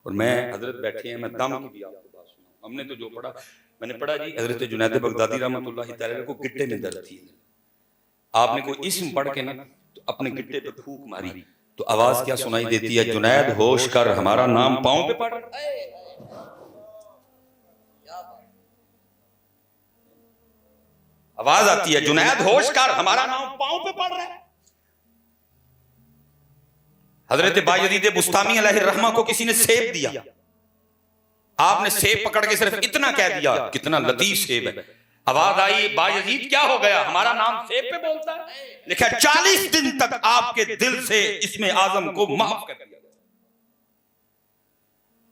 اور میں حضرت بیٹھے ہیں، میں دم کی بھی آپ کو بات سنا. ہم نے تو جو پڑھا، میں نے پڑھا جی حضرت جنید بغدادی رحمۃ اللہ تعالی کو گٹے میں درد تھی. آپ نے کوئی اسم پڑھ کے نا تو اپنے گٹے پہ پھونک ماری تو آواز کیا سنائی دیتی ہے؟ جنید ہوش کر ہمارا نام پاؤں پہ پڑ رہا ہے. آواز آتی ہے جنید ہوش کر ہمارا نام پاؤں پہ پڑ رہا ہے. حضرت بایزید بسطامی علیہ الرحمہ کو کسی نے سیب دیا، آپ نے سیب پکڑ کے صرف اتنا کہہ دیا، کتنا لطیف سیب ہے. آواز آئی بایزید کیا ہو گیا، ہمارا نام سیب پہ بولتا ہے. لکھا 40 دن تک آپ کے دل سے اسم اعظم کو معاف کر دیا.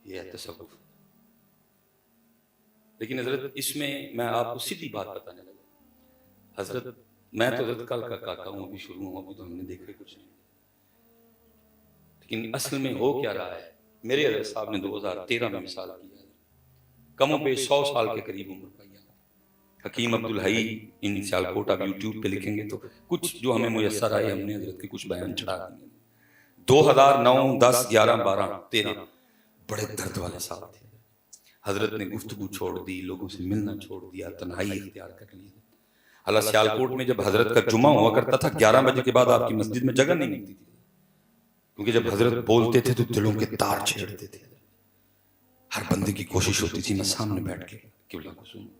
یہ ہے تصوف. لیکن حضرت اس میں آپ کو سیدھی بات بتانے لگا. حضرت میں تو حضرت کل کا کاکا ہوں، ابھی شروع ہوں، ابھی تو ہم نے دیکھے کچھ نہیں. لیکن اصل میں ہو کیا رہا ہے؟ میرے حضرت صاحب نے 2013 میں مثال کی ہے، کم و بیش 100 سال کے قریب عمر پائی. حکیم عبدالحی ان سیالکوٹ آپ یوٹیوب پہ لکھیں گے تو کچھ جو ہمیں میسر آئے ہم نے حضرت کے کچھ بیان چڑھا دیے. 2009 10 11 12 13 بڑے درد والے سال تھے. حضرت نے گفتگو چھوڑ دی، لوگوں سے ملنا چھوڑ دیا، تنہائی اختیار کر لی. اللہ سیالکوٹ میں جب حضرت کا جمعہ ہوا کرتا تھا 11 بجے کے بعد آپ کی مسجد میں جگہ نہیں ملتی تھی، کیونکہ جب حضرت بولتے تھے تو دلوں کے تار چھیڑتے تھے. ہر بندے کی کوشش ہوتی تھی میں سامنے بیٹھ کے قبلہ کو سنوں.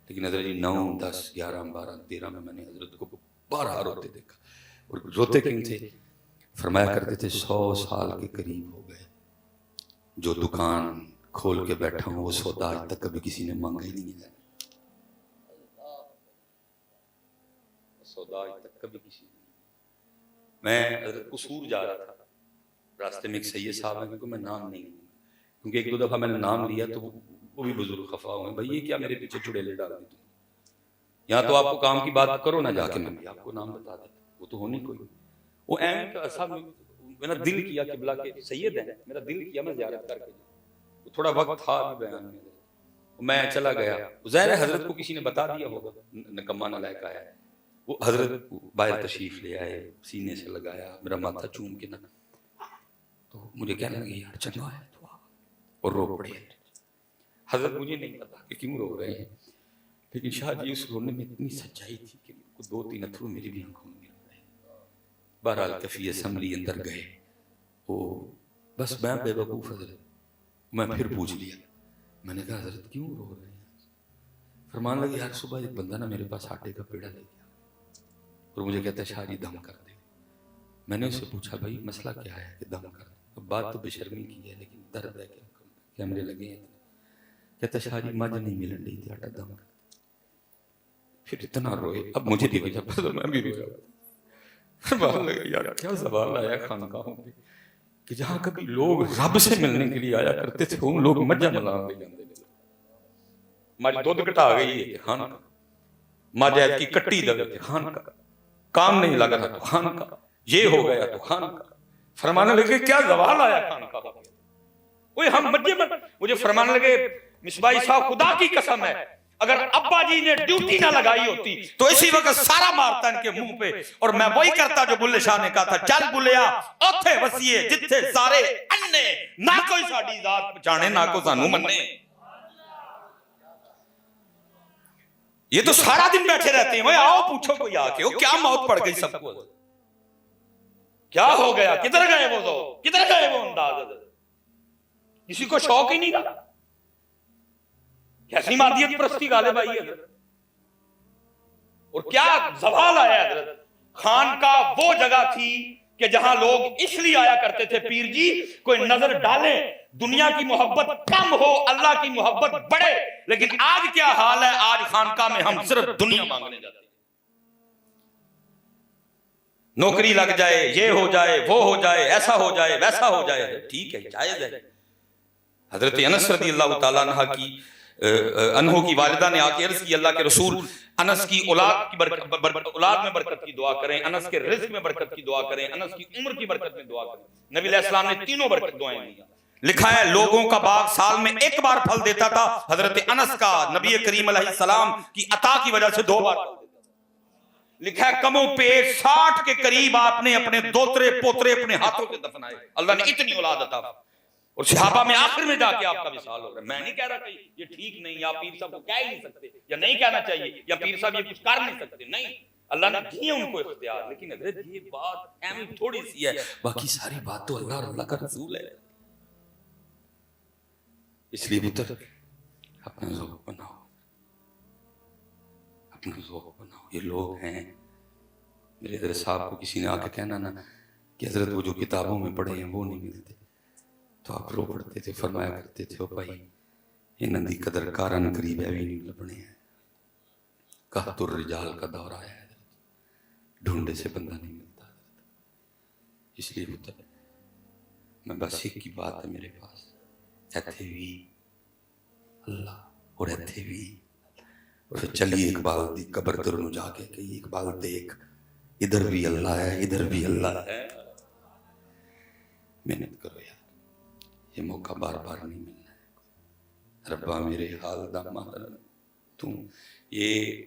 لیکن حضرت جی 9 10 11 12 13 میں نے حضرت کو بارہا روتے دیکھا. اور روتے کیوں تھے؟ فرمایا کرتے تھے 100 سال کے قریب ہو گئے، جو دکان کھول کے بیٹھا ہوں وہ سودا آج تک کبھی کسی نے مانگا ہی نہیں ہے. سودا آج تک کبھی کسی نے. میں حضرت قصور جا رہا تھا، راستے میں ایک سید صاحب ہیں، کیونکہ میں نام نہیں لوں کیونکہ ایک دو دفعہ میں نے نام لیا تو وہ بھی بزرگ خفا ہوئے، بھائی یہ کیا میرے پیچھے چڑیلے ڈال دی تم، یہاں تو آپ کو کام کی بات کرو نہ جا کے میں بھی آپ کو نام بتا دیتا. وہ تو ہونی کوئی وہ اہم کا صاحب میرا دل کیا قبلہ کے سید ہیں، میرا دل کیا میں زیارت کر کے تھوڑا وقت تھا بھی بیان میں چلا گیا. ظاہر ہے حضرت کو کسی نے بتا دیا ہوگا، نکما نالائق آیا ہے. وہ حضرت باہر تشریف لے آئے، سینے سے لگایا، میرا ماتھا چوم کے نہ تو مجھے کہنے لگے یار چنگا ہے تو اور رو پڑے. حضرت مجھے نہیں پتا کہ کیوں رو رہے ہیں، لیکن شاہ جی اس رونے میں اتنی سچائی تھی کہ 2-3 اتھرو میری بھی آنکھوں میں گر رہے. بہرحال کفی اسمبلی اندر گئے، وہ بس میں بے وقوف حضرت میں پھر پوچھ لیا. میں نے کہا حضرت کیوں رو رہے ہیں؟ فرمان لگے یار صبح ایک بندہ نا میرے پاس آٹے کا پیڑا لے گیا اور مجھے کہتا ہے شاہ جی دم کر دے. میں نے اس سے پوچھا بھائی مسئلہ کیا ہے کہ دم کر دے؟ بات تو بے شرمی کی ہے لیکن درد ہے کہ کیمرے لگے ہیں. کہتا شاہ جی مجھ نہیں ملن رہی تھی آٹا دم کر. پھر اتنا روئے، اب مجھے بھی وجہ پتا میں بھی رویا. فرمان لگا یار کیا زوال آیا خانقاہوں پہ کہ جہاں کبھی لوگ رب سے ملنے کے لیے آیا کرتے تھے ان لوگ مجھا ملان لے جاندے. مجھ دودھ کٹا گئی ہے خان کا، مجھ ایت کی کٹی دے خان کا، کام نہیں لگ رہا تو خان کا، یہ ہو گیا تو خان کا. فرمانے لگے کیا زوال آیا خان کا. کوئی ہم مجھے فرمانے لگے مصباحی صاحب خدا کی قسم ہے اگر ابا جی نے ڈیوٹی نہ لگائی ہوتی تو اسی وقت سارا مارتا ان کے منہ پہ اور میں وہی کرتا جو بلے شاہ نے کہا تھا چل بلیا اوتھے وسیے جتھے سارے انے نہ کوئی ساڈی ذات پہچانے نہ کو سانو مننے. یہ تو سارا دن بیٹھے رہتے ہیں، آؤ پوچھو کوئی آ کے وہ کیا موت پڑ گئی سب کو، کیا ہو گیا، کدھر گئے وہ ذوق، کدھر گئے وہ انداز. کسی کو شوق ہی نہیں رہا. کیسی مادیت پرستی غالب آئی ہے اور کیا زوال آیا حضرت. خان کا وہ جگہ تھی کہ جہاں لوگ اس لیے آیا کرتے تھے پیر جی کوئی نظر ڈالے دنیا کی محبت کم ہو اللہ کی محبت بڑھے. لیکن آج کیا حال ہے، آج خانقاہ میں ہم صرف دنیا مانگنے جاتے ہیں. نوکری لگ جائے، یہ ہو جائے، وہ ہو جائے، ایسا ہو جائے، ویسا ہو جائے. ٹھیک ہے جائز ہے. حضرت انس رضی اللہ تعالیٰ عنہ کی والدہ نے آ کے عرض کی اللہ کے رسول انس کی اولاد میں برکت کی دعا کریں، انس کے رزق میں برکت کی دعا کریں، انس کی عمر کی برکت میں دعا کریں. نبی علیہ السلام نے تینوں برکت دعائیں دی. لکھا ہے لوگوں کا باغ سال میں ایک بار پھل دیتا تھا، حضرت انس کا نبی کریم علیہ السلام کی عطا کی وجہ سے 2 بار پھل دیتا تھا. لکھا ہے کم و پیش 60 کے قریب آپ نے اپنے دوترے پوترے اپنے ہاتھوں سے دفنائے. اللہ نے اتنی اولاد عطا. اور صحابہ میں آخر میں جا کے آپ کا وصال ہو رہا ہے. میں نہیں کہہ رہا کہ یہ ٹھیک نہیں، یا پیر صاحب کو کہہ ہی نہیں سکتے، یا نہیں کہنا چاہیے، یا پیر صاحب یہ کچھ کر نہیں سکتے. نہیں، اللہ نے دیے ان کو اختیار. لیکن حضرت یہ بات اہم تھوڑی سی ہے، باقی ساری بات تو اللہ اور اللہ کا رسول ہے. اس لیے پتر اپنا ذوق بناؤ، اپنا ذوق بناؤ. یہ لوگ ہیں، میرے حضرت صاحب کو کسی نے آ کے کہنا نا کہ حضرت وہ جو کتابوں میں پڑھے ہیں وہ نہیں ملتے، تو آپ رو پڑھتے تھے، فرمایا کرتے تھے او بھائی انہاں دی قدر کارن قریب ہے بھی نہیں لبنے ہیں. قحط الرجال کا دور آیا ہے، ڈھونڈے سے بندہ نہیں ملتا. اس لیے ہوتا ہے میں بس ایک کی بات ہے میرے پاس، ایتھے بھی اللہ اور ایتھے بھی. اور پھر چلیے اقبال دی قبر در نو جا کے کہی اقبال دیکھ ادھر بھی اللہ ہے ادھر بھی اللہ ہے. محنت کرو یار، یہ موقع بار بار نہیں ملنا ہے. ربا میرے حال دا مہر تم. یہ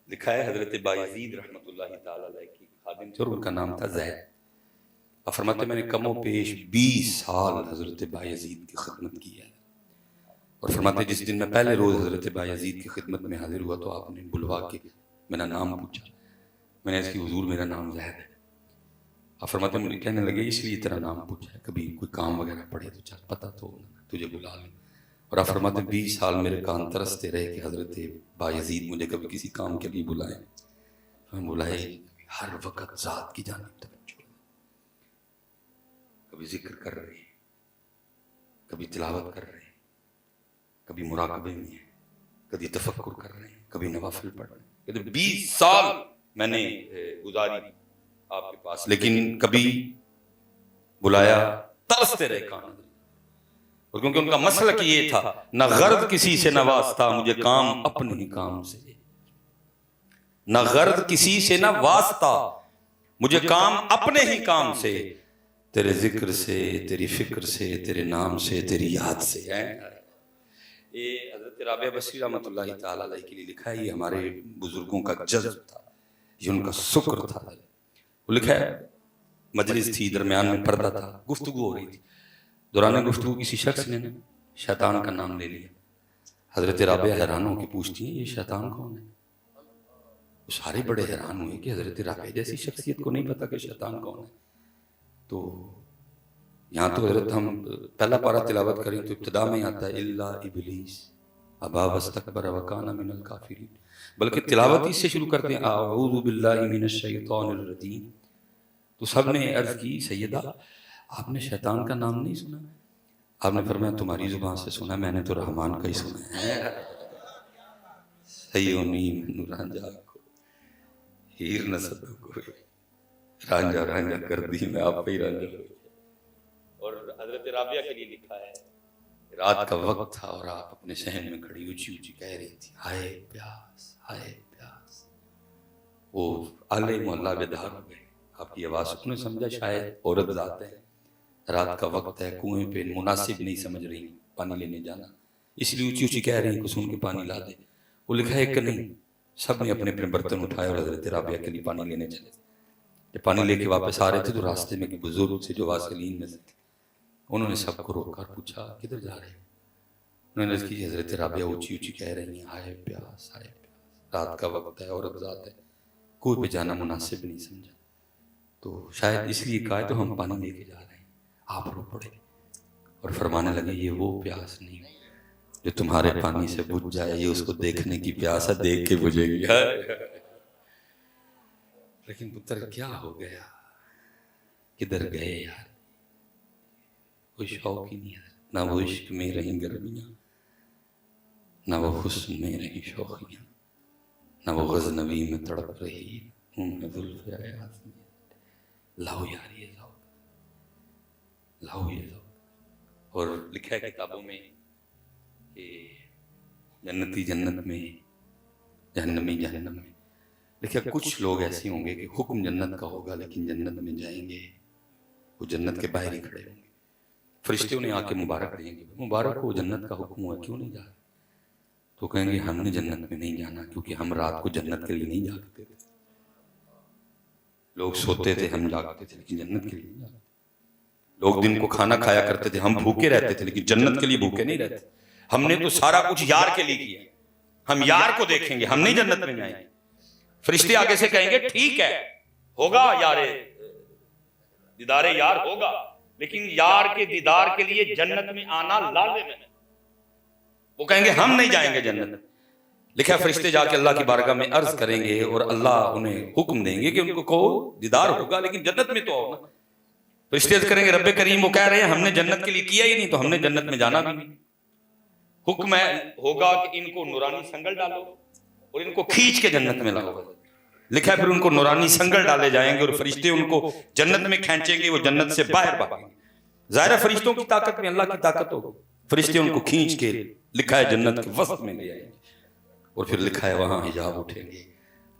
لکھا ہے حضرت بایزید رحمۃ اللہ تعالی علیہ کی خادم تھے، اور ان کا نام تھا زید. اور فرماتے میں نے کم و بیش 20 سال حضرت بایزید کی خدمت کی ہے. اور فرماتے جس دن میں پہلے روز حضرت بایزید کی خدمت میں حاضر ہوا تو آپ نے بلوا کے میرا نام پوچھا. میں نے اس کی حضور میرا نام زید ہے. آپ فرماتے مجھے کہنے لگے اس لیے تیرا نام پوچھا ہے، کبھی کوئی کام وغیرہ پڑے تو چل پتہ تو تجھے بلا لیں. اور آپ فرماتے 20 سال میرے کان ترستے رہے کہ حضرت بایزید مجھے کبھی کسی کام کے لیے بلائیں. میں بلائے ہر وقت ذات کی جانب توجہ، کبھی ذکر کر رہے ہیں، کبھی تلاوت کر رہے ہیں، کبھی مراقبے میں ہیں، کبھی تفکر کر رہے ہیں، کبھی نوافل پڑھ رہے ہیں. کبھی 20 سال میں نے گزاری آپ کے پاس، لیکن کبھی بلایا ترستے رہے کان. اور کیونکہ ان کا مسلک یہ تھا نہ غرض کسی سے نہ واسطہ مجھے کام اپنے ہی کام سے، نہ غرض کسی سے نہ واسطہ مجھے کام اپنے ہی کام سے، تیرے ذکر سے تیری فکر سے تیرے نام سے تیری یاد سے. یہ حضرت رابعہ بصری رحمۃ اللہ تعالی علیہ کے لیے لکھا ہے. یہ ہمارے بزرگوں کا جذب تھا، یہ ان کا شکر تھا. وہ لکھا ہے مجلس تھی، درمیان میں پردہ تھا، گفتگو ہو رہی تھی. دوران گفتگو کسی شخص نے شیطان کا نام لے لیا. حضرت رابعہ حیران ہو کے پوچھتی ہیں یہ شیطان کون ہے؟ وہ سارے بڑے حیران ہوئے کہ حضرت رابعہ جیسی شخصیت کو نہیں پتا کہ شیطان کون ہے. تو یہاں تو حضرت ہم پہلا پارہ تلاوت کریں تو ابتدا میں آتا ہے الا ابلیس ابا واستکبر وکان من الکافرین، بلکہ تلاوت اس سے شروع کرتے ہیں اعوذ باللہ من الشیطان الرجیم. تو سب نے عرض کی سیدہ آپ نے شیطان کا نام نہیں سنا؟ آپ نے فرمایا تمہاری زبان سے سنا، میں نے تو رحمان کا ہی سنا ہے. سیونی من رانجا کو ہیر نہ صدق کو رانجا رانجا کر دی میں آپ پہ ہی رانجا ہو. اور حضرت رابعہ کے لیے لکھا ہے رات کا وقت تھا اور آپ اپنے صحن میں کھڑی اونچی اونچی کہہ رہی تھی ہائے پیاس ہائے پیاس. وہ آلے محلہ بیدار ہو گئے آپ کی آواز. انہوں نے سمجھا شاید عورت ذات ہے، رات کا وقت ہے، کنویں پہ مناسب نہیں سمجھ رہی پانی لینے جانا، اس لیے اونچی اونچی کہہ رہی ہیں کہ سن کے پانی لا دے. وہ لکھا ہے کہ نہیں، سب نے اپنے اپنے برتن اٹھائے اور حضرت رابعہ کے لیے پانی لینے چلے. جب پانی لے کے واپس آ رہے تھے تو راستے میں ایک بزرگ سے جو واصلین میں سے تھے، انہوں نے سب کو روک کر پوچھا کدھر جا رہے ہیں؟ انہوں نے عرض کی حضرت رابعہ اونچی اونچی کہہ رہی ہیں ہائے پیاس ہائے پیاس، رات کا وقت ہے، عورت ذات ہے، کوئی پہ جانا مناسب نہیں سمجھا. تو شاید اس لیے کہا تو ہم پانی لے کے جا رہے ہیں. آپ رو پڑے اور فرمانے لگے یہ وہ پیاس نہیں جو تمہارے پانی سے بجھ جائے، یہ اس کو دیکھنے کی پیاس ہے، دیکھ کے بجھے گی. لیکن پتر کیا ہو گیا، کدھر گئے یار؟ کوئی شوق ہی نہیں ہے، نہ وہ عشق میں رہیں گرمیاں، نہ وہ حسن میں رہیں شوخیاں، نہ وہ غزنوی میں تڑپ رہی ہوں میں زلف ایاز میں. لاؤ یار یہ ذوق، لاؤ یہ ذوق. اور لکھا ہے کتابوں میں کہ جنتی جنت میں، جہنمی جہنم میں. لکھا کچھ لوگ ایسے ہوں گے کہ حکم جنت کا ہوگا لیکن جنت میں جائیں گے وہ جنت کے باہر ہی کھڑے ہوں گے. فرشتے انہیں آ کے مبارک دیں گے، مبارک ہو جنت کا حکم ہوا کیوں نہیں جا رہے؟ تو کہیں گے ہم نے جنت میں نہیں جانا کیونکہ ہم رات کو جنت کے لیے نہیں جاگتے تھے. لوگ سوتے تھے ہم جاگتے تھے لیکن جنت کے لیے نہیں جاگتے. لوگ دن کو کھانا کھایا کرتے تھے، ہم بھوکے رہتے تھے، لیکن جنت کے لیے بھوکے نہیں رہتے. ہم نے تو سارا کچھ یار کے لیے کیا. ہم یار کو دیکھیں گے، ہم نہیں جنت میں جائیں گے. فرشتے آگے سے کہیں گے ٹھیک ہے ہوگا یار دیدار یار ہوگا، لیکن یار کے دیدار کے لیے جنت میں آنا لازم ہے. وہ کہیں گے ہم نہیں جائیں گے جنت. لکھا فرشتے جا کے اللہ کی بارگاہ میں عرض کریں گے اور اللہ انہیں حکم دیں گے کہ ان کو کہو دیدار ہوگا لیکن جنت میں تو آؤ نا. فرشتے عرض کریں گے رب کریم وہ کہہ رہے ہیں ہم نے جنت کے لیے کیا ہی نہیں تو ہم نے جنت میں جانا بھی نہیں. حکم ہوگا کہ ان کو نورانی سنگل ڈالو اور ان کو کھینچ کے جنت میں لاؤ. لکھا ہے پھر ان کو نورانی سنگل ڈالے جائیں گے اور فرشتے ان کو جنت میں کھینچیں گے، وہ جنت سے باہر بھاگیں گے. ظاہر فرشتوں کی طاقت میں اللہ کی طاقت ہوگی. فرشتے ان کو کھینچ کے لکھا ہے جنت کے وسط میں لے آئیں گے اور پھر لکھا ہے وہاں حجاب اٹھیں گے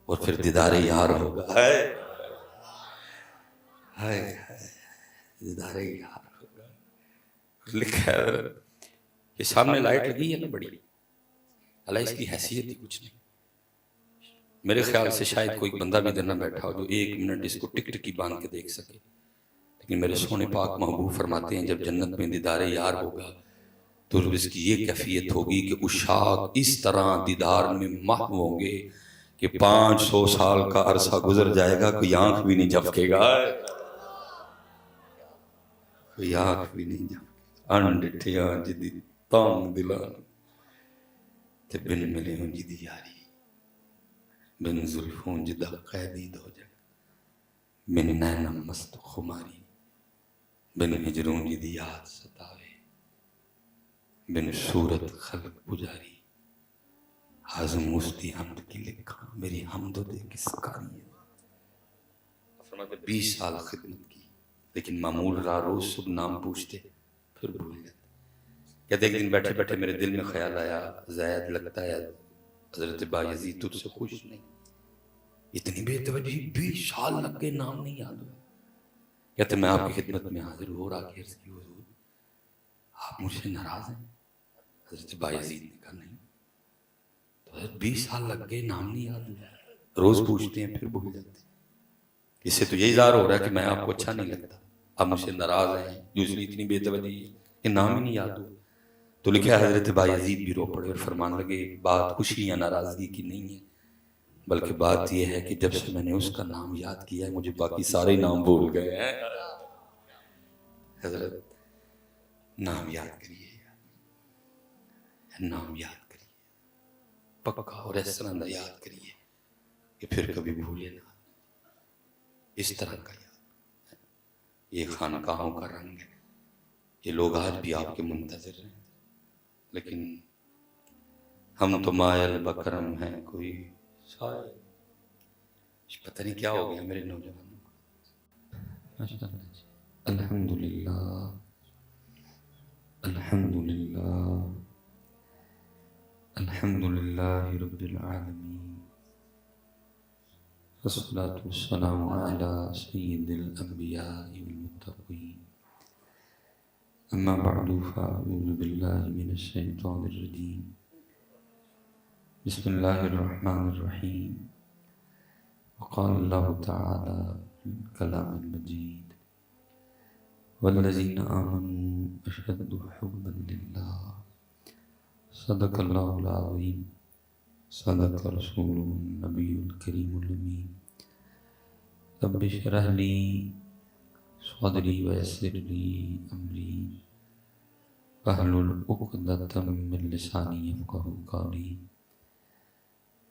اور پھر دیدار یار ہوگا. ہائے دیدار یار ہوگا. لکھا ہے یہ سامنے لائٹ لگی ہے نا بڑی، اللہ اس کی حیثیت ہی کچھ نہیں. میرے خیال سے شاید کوئی بندہ بھی ادھر نہ بیٹھا ہو جو 1 منٹ اس کو ٹک ٹکی باندھ کے دیکھ سکے. لیکن میرے سونے پاک محبوب فرماتے ہیں جب جنت میں دیدار یار ہوگا تو اس کی یہ کیفیت ہوگی کہ عشاق اس طرح دیدار میں محو ہوں گے کہ 500 سال کا عرصہ گزر جائے گا کوئی آنکھ بھی نہیں جھپکے گا. کوئی آنکھ بھی نہیں جھپکے. انڈٹھیاں جدی تانگ دلان تے بن ملے ہوں جدی یاری، بن زلفوں جدہ قیدی دو جگ، بن نینم مست خماری، بن ہجروں جدی یاد ستاوے، بن صورت خلق پجاری. حازم مستی حمد کی لکھا میری حمد دے کس کاری ہے. فرماتے 20 سال خدمت کی لیکن معمول را روز صبح نام پوچھتے پھر بھول جاتے. کہتے ایک دن بیٹھے بیٹھے میرے دل میں خیال آیا زید لگتا ہے حضرت بایزید تجھ سے خوش نہیں. اتنی بے توجہی 20 سال لگ گئے نام نہیں یاد ہوا. کہتے میں آپ کی خدمت میں حاضر ہوں اور آگے عرض کی حضور آپ مجھ سے ناراض ہیں؟ حضرت بایزید نے کہا نہیں. تو حضرت 20 سال لگ گئے نام نہیں یاد ہوا، روز پوچھتے ہیں پھر بھول جاتے ہیں. اس سے تو یہی ظاہر ہو رہا ہے کہ میں آپ کو اچھا نہیں لگتا، آپ مجھ سے ناراض ہیں جو اس لیے اتنی بے توجہی ہے کہ نام ہی نہیں یاد ہوا. تو لکھا ہے حضرت بایزید بھی رو پڑے اور فرمان لگے بات خوشی یا ناراضگی کی نہیں ہے، بلکہ بات یہ ہے کہ جب سے میں نے اس کا نام یاد کیا ہے مجھے باقی سارے نام بھول گئے ہیں. حضرت نام یاد کریے، نام یاد کریے پکا اور اس طرح یاد کریے کہ پھر کبھی بھولے نہ. اس طرح کا یاد. یہ خانقاہوں کا رنگ ہے. یہ لوگ آج بھی آپ کے منتظر ہیں لیکن ہم تو مائل بکرم ہیں کوئی شاید پتہ نہیں کیا ہو گیا میرے نوجوانوں کو. الحمدللہ الحمدللہ الحمدللہ رب العالمین والصلاة والسلام علی سید الانبیاء والمتقین. اما بعد فاعوذ باللہ من الشیطان الرجیم. بسم اللہ الرحمن الرحیم. وقال اللہ تعالی فی الکلام المجید والذین آمنوا اشد حبا للہ. صدق اللہ العظیم. صدق رسول النبی الکریم الامین. رب اشرح لی صدری ویسر لی امری واحلل عقدۃ من لسانی یفقہوا قولی.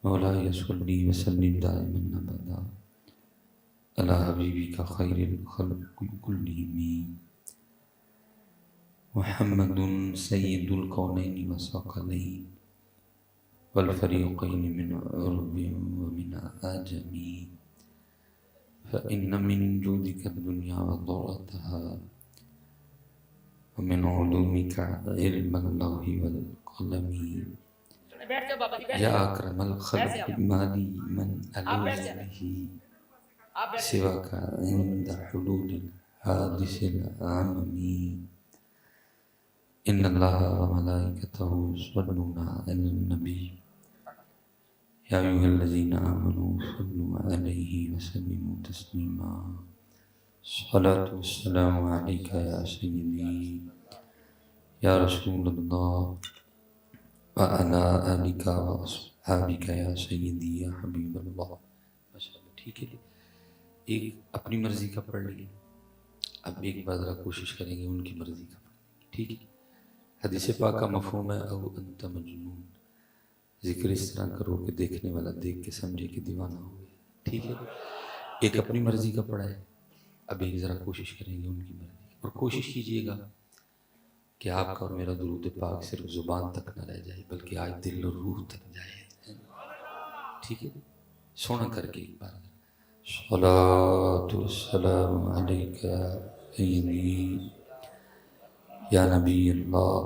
مولاي صلی وسلم دائما ابدا علی حبیبک خیر الخلق کلہم محمد سید الکونین والثقلین والفریقین من عرب ومن عجم. فإن من جودك الدنيا وضرتها ومن علومك علم اللوح والقلم. یا اکرم الخلق مالی من علوم به سواك عند حلول الحادث العمم. ان اللہ وملائکته يصلون علی النبی یا ایھا الذین آمنوا صلوا علیہ وسلموا تسلیما. الصلاة والسلام عليك يا سيدي يا رسول الله وعلى آلك وأصحابك يا سيدي يا حبیب اللہ. ٹھیک ہے، ایک اپنی مرضی کا پڑھ لیے، اب ایک بار ذرا کوشش کریں گے ان کی مرضی کا پڑھیں گے. ٹھیک ہے، حدیث پاک کا مفہوم ہے او انت مجنون، ذکر اس طرح کرو کہ دیکھنے والا دیکھ کے سمجھے کہ دیوانہ ہو گیا. ٹھیک ہے، ایک اپنی مرضی کا پڑھا ہے، اب ایک ذرا کوشش کریں گے ان کی مرضی. اور کوشش کیجئے گا کہ آپ کا اور میرا درود پاک صرف زبان تک نہ رہ جائے بلکہ آج دل اور روح تک جائے. ٹھیک ہے، سونا کر کے ایک بار صلاۃ والسلام علیک یا سیدی یا نبی اللہ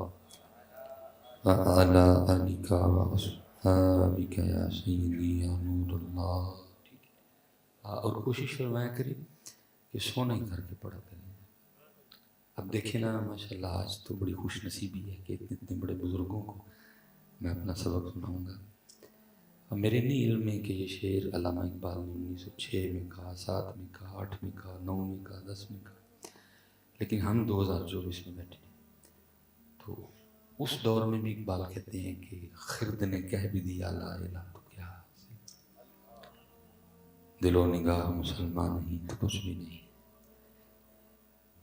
وعلی آلک وأصحابک یا سیدی یا نور اللہ. اور کوشش فرمایا کریں کہ سونا کر کے پڑھا کریں. اب دیکھیں نا ماشاءاللہ آج تو بڑی خوش نصیبی ہے کہ اتنے بڑے بزرگوں کو میں اپنا سبق سناؤں گا. اب میرے نہیں علم میں کہ یہ شعر علامہ اقبال نے 1906 میں کہا، 7 میں کہا، 8 میں کہا، 9 میں کہا، 10 میں کہا، لیکن ہم 2024 میں بیٹھے ہیں. تو اس دور میں بھی اقبال کہتے ہیں کہ خرد نے کہہ بھی دیا لا الہ تو کیا، دل و نگاہ مسلمان نہیں تو کچھ بھی نہیں.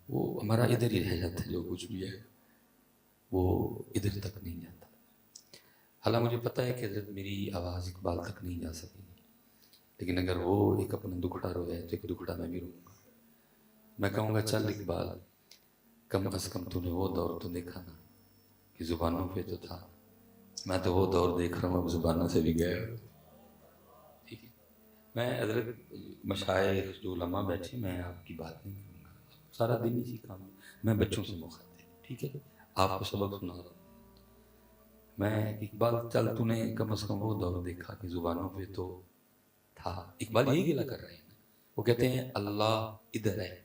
وہ ہمارا ادھر ہی رہ جاتا ہے، جو کچھ بھی ہے وہ ادھر تک نہیں جاتا. حالانکہ مجھے پتہ ہے کہ حضرت میری آواز اقبال تک نہیں جا سکے گی، لیکن اگر وہ ایک اپنا دکھڑا روئے تو ایک دکھڑا میں بھی روں گا. میں کہوں گا چل اقبال، کم از کم تو نے وہ دور تو دیکھا نا کہ زبانوں پہ تو تھا. میں تو وہ دور دیکھ رہا ہوں اب زبانوں سے بھی گیا. ٹھیک ہے، میں حضرت مشائخ جو علماء بیٹھے میں آپ کی بات نہیں کروں گا، سارا دن اسی کام میں بچوں سے مخاطب. ٹھیک ہے، آپ کو سبق سنا رہا ہوں میں. اقبال چل تو نے کم از کم وہ دور دیکھا کہ زبانوں پہ تو تھا. اقبال یہی گلا کر رہے ہیں، وہ کہتے ہیں اللہ ادھر ہے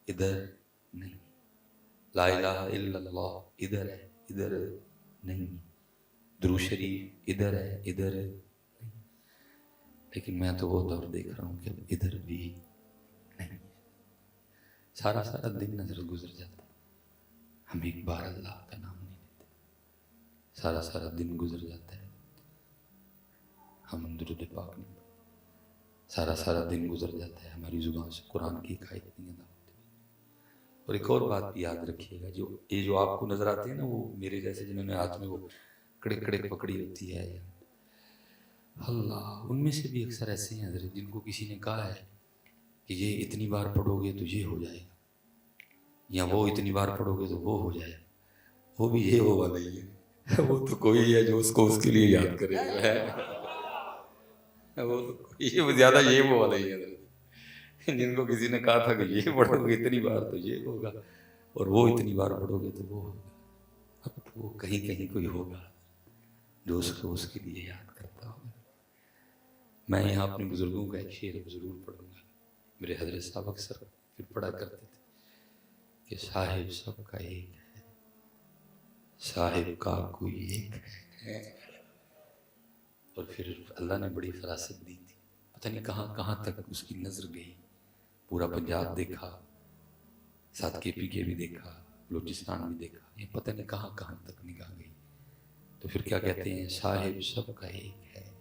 ادھر نہیں، لا الہ الا اللہ ادھر ہے ادھر نہیں، درود شریف ادھر ہے ادھر نہیں. لیکن میں تو وہ دور دیکھ رہا ہوں کہ ادھر بھی نہیں. سارا سارا دن نظر گزر جاتا، ہم ایک بار اللہ کا نام نہیں لیتے. سارا سارا دن گزر جاتا ہے، ہم درود پاک نہیں پڑھتے. سارا سارا دن گزر جاتا ہے، ہماری زبان سے قرآن کی ایک آیت نہیں ادا ہوتی. اور ایک اور بات بھی یاد رکھیے گا، یہ جو آپ کو نظر آتے ہیں نا وہ میرے جیسے جنہوں نے ہاتھ میں وہ کڑک کڑک پکڑی ہوتی ہے، اللہ ان میں سے بھی اکثر ایسے ہیں حضرت جن کو کسی نے کہا ہے کہ یہ اتنی بار پڑھو گے تو یہ ہو جائے گا، یا وہ اتنی بار پڑھو گے تو وہ ہو جائے گا. وہ بھی یہ وہ والا ہی ہے، وہ تو کوئی ہے جو اس کو اس کے لیے یاد کرے گا. وہ زیادہ یہ وہ والا ہی ہے جن کو کسی نے کہا تھا کہ یہ پڑھو گے اتنی بار تو یہ ہوگا، اور وہ اتنی بار پڑھو گے تو وہ ہوگا. اب وہ کہیں کہیں کوئی ہوگا جو اس کو اس کے لیے یاد کرتا ہوگا. میں یہاں اپنے بزرگوں کا ایک شعر ضرور پڑھوں گا. میرے حضرت صاحب اکثر پھر پڑھا کرتے تھے کہ صاحب سب کا ایک ہے، صاحب کا کوئی ایک ہے. اور پھر اللہ نے بڑی فراست دی تھی، پتہ نہیں کہاں کہاں تک اس کی نظر گئی. پورا پنجاب دیکھا، ساتھ کے پی کے بھی دیکھا، بلوچستان بھی دیکھا، یہ پتہ نہیں کہاں کہاں تک نگاہ گئی. تو پھر کیا کہتے ہیں، صاحب سب کا ایک ہے،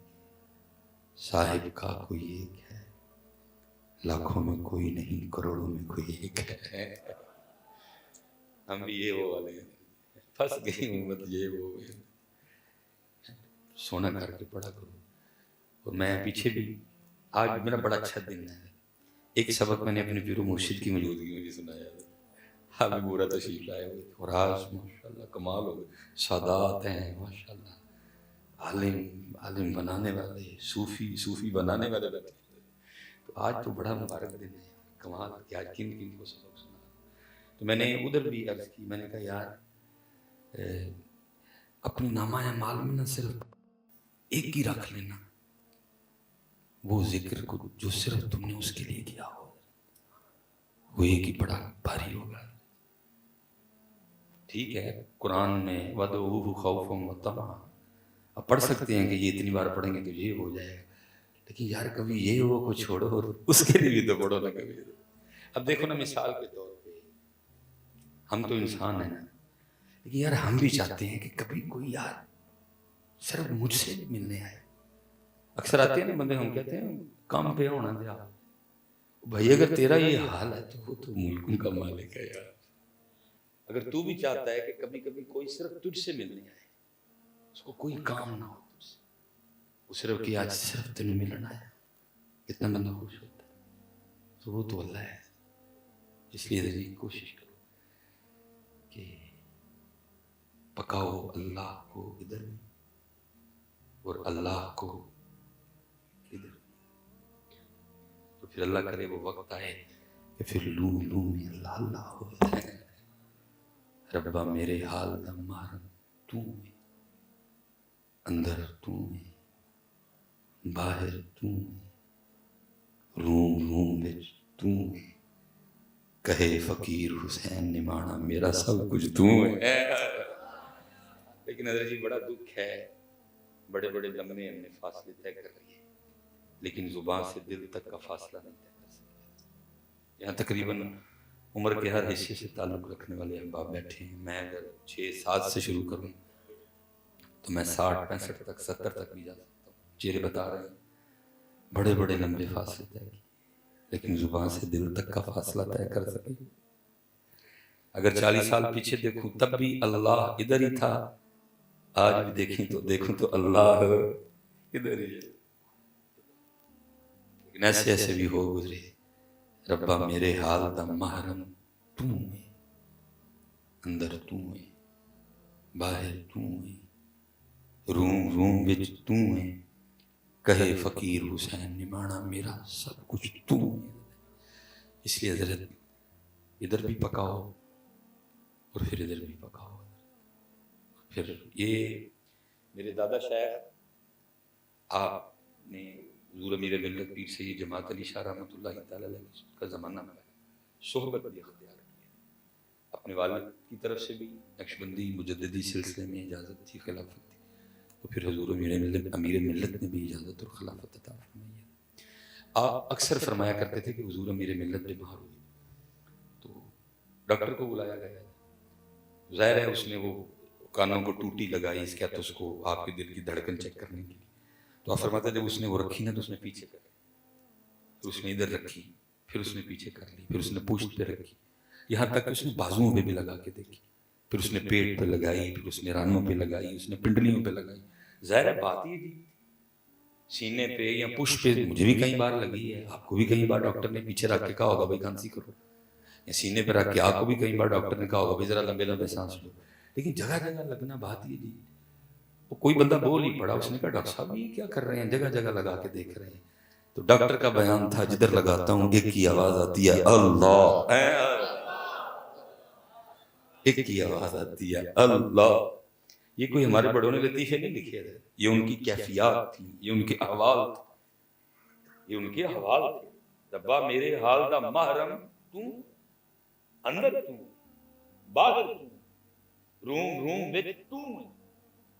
صاحب کا کوئی ایک ہے، لاکھوں میں کوئی نہیں کروڑوں میں کوئی ایک ہے. ہم بھی یہ وہ والے ہیں، پھنس گئی امت یہ وہ. سونا کر کے پڑھا کرو. اور میں پیچھے بھی آج میرا بڑا اچھا دن ہے. ایک سبق میں نے اپنے پیر و مرشد کی موجودگی میں بھی سنایا، ہاں بھی پورا تشریف لائے ہوئے تھے. اور آج ماشاءاللہ کمال ہو گئے، سادات ہیں ماشاءاللہ، عالم بنانے والے، صوفی بنانے والے بیٹھے. تو آج تو بڑا مبارک دن ہے، کمال کہ آج کن کن کو سبق سنا. تو میں نے ادھر بھی عرض کی، میں نے کہا یار اپنی نامہ اعمال میں نہ صرف ایک ہی رکھ لینا، وہ ذکر کو جو صرف تم نے اس کے لیے کیا ہو، وہ ایک ہی بڑا بھاری ہوگا. ٹھیک ہے، قرآن میں وَدْعُوهُ خَوْفًا وَطَمَعًا اب پڑھ سکتے ہیں کہ یہ اتنی بار پڑھیں گے تو یہ ہو جائے گا، لیکن یار کبھی یہ وہ کو چھوڑو اور اس کے لیے بھی تو پڑھو نا کبھی. اب دیکھو نا مثال کے طور پہ ہم تو انسان ہیں نا، لیکن یار ہم بھی چاہتے ہیں کہ کبھی کوئی یار صرف مجھ سے ملنے آئے. اکثر آتے ہیں نا بندے، ہم کہتے ہیں کام پہ ہونا دیا بھائی، اگر تیرا یہ حال ہے تو وہ تو ملکوں کا مالک ہے یار. اگر تو بھی چاہتا ہے کہ کبھی کبھی کوئی صرف تجھ سے ملنے آئے، اس کو کوئی کام نہ ہو تجھ سے، وہ صرف کہ آج صرف تجھ ملنا ہے، اتنا بندہ خوش ہوتا ہے، تو وہ تو اللہ ہے. اس لیے ذریعے کوشش کرو کہ پکاؤ اللہ کو ادھر اور اللہ کو ادھر، تو پھر اللہ کرے وہ وقت آئے کہ پھر لوں لوں میں اللہ اللہ ہو جائے. ربا میرے حال دا مہرم تو ہے، اندر تو ہے، باہر تو ہے، روم روم وچ تو ہے، کہے فقیر حسین نمانا میرا سب کچھ تو ہے. لیکن حضرت جی بڑا دکھ ہے، بڑے بڑے لمحے ہم نے فاصلے طے کر لیے، لیکن زبان سے دل تک کا فاصلہ نہیں طے کر سکتے. یہاں تقریباً عمر کے ہر حصے سے تعلق رکھنے والے احباب بیٹھے ہیں. میں اگر 6-7 سے شروع کروں تو میں 60-65 تک 70 تک بھی جا سکتا ہوں. چہرے بتا رہے ہیں بڑے بڑے لمبے فاصلے طے کیے، لیکن زبان سے دل تک کا فاصلہ طے کر سکے. اگر 40 سال پیچھے دیکھوں تب بھی اللہ ادھر ہی تھا، آج بھی دیکھوں تو اللہ ادھر ہی ہے. لیکن ایسے ایسے بھی ہو گزرے، ربا میرے حال دا محرم تو ہے، اندر تو ہے، باہر تو ہے، روم روم وچ تو ہے، کہے فقیر حسین نمانا میرا سب کچھ تو ہے. اس لیے حضرت ادھر بھی پکاؤ اور پھر ادھر بھی پکاؤ. پھر یہ میرے دادا شیخ آپ نے حضور امیر ملت پیر سید جماعت علی شاہ رحمۃ اللہ تعالی علیہ کا زمانہ میں صحبت بھی اختیار کی، اپنے والد کی طرف سے بھی نقشبندی مجددی سلسلے میں اجازت تھی، خلافت تھی، تو پھر حضور امیر ملت نے بھی اجازت اور خلافت عطا فرمائی ہے. آپ اکثر فرمایا کرتے تھے کہ حضور امیر ملت بیمار ہوئی تو ڈاکٹر کو بلایا گیا. ظاہر ہے اس نے وہ کانوں کو ٹوٹی لگائی، اس کیا تو اس کو آپ کے دل کی دھڑکن چیک کرنے کے لیے. تو آپ فرماتے جب اس نے وہ رکھی نا تو اس نے پیچھے کر لی، پھر اس نے ادھر رکھی، پھر اس نے پیچھے کر لی، پھر اس نے پشت پہ رکھی، یہاں تک کہ اس نے بازوؤں پہ بھی لگا کے دیکھی، پھر اس نے پیٹ پہ لگائی، پھر اس نے رانوں پہ لگائی، اس نے پنڈلیوں پہ لگائی. ظاہر ہے بات یہ سینے پہ یا پشت پہ مجھے بھی کئی بار لگی ہے، آپ کو بھی کئی بار ڈاکٹر نے پیچھے رکھ کے کہا ہوگا بھائی کھانسی کرو، یا سینے پہ رکھ کے آپ کو بھی کئی بار ڈاکٹر نے کہا ہوگا بھائی ذرا لمبے لمبے سانس لو. لیکن جگہ جگہ لگنا بات یہ جی، کوئی بندہ بول ہی پڑا، اس نے کہا ڈاکٹر صاحب یہ کیا کر رہے ہیں، جگہ جگہ لگا کے دیکھ رہے ہیں. تو ڈاکٹر کا بیان تھا جدھر لگاتا ہوں ایک کی آواز آتی ہے اللہ، ایک کی آواز آتی ہے اللہ. یہ کوئی ہمارے بڑوں نے لطیفے نہیں لکھے تھے، یہ ان کی کیفیات تھی، یہ ان کے احوال تھے، یہ ان کے احوال تھے. ربا میرے حال دا محرم تو، اندر تو، باہر تو، روم روم وچ تو.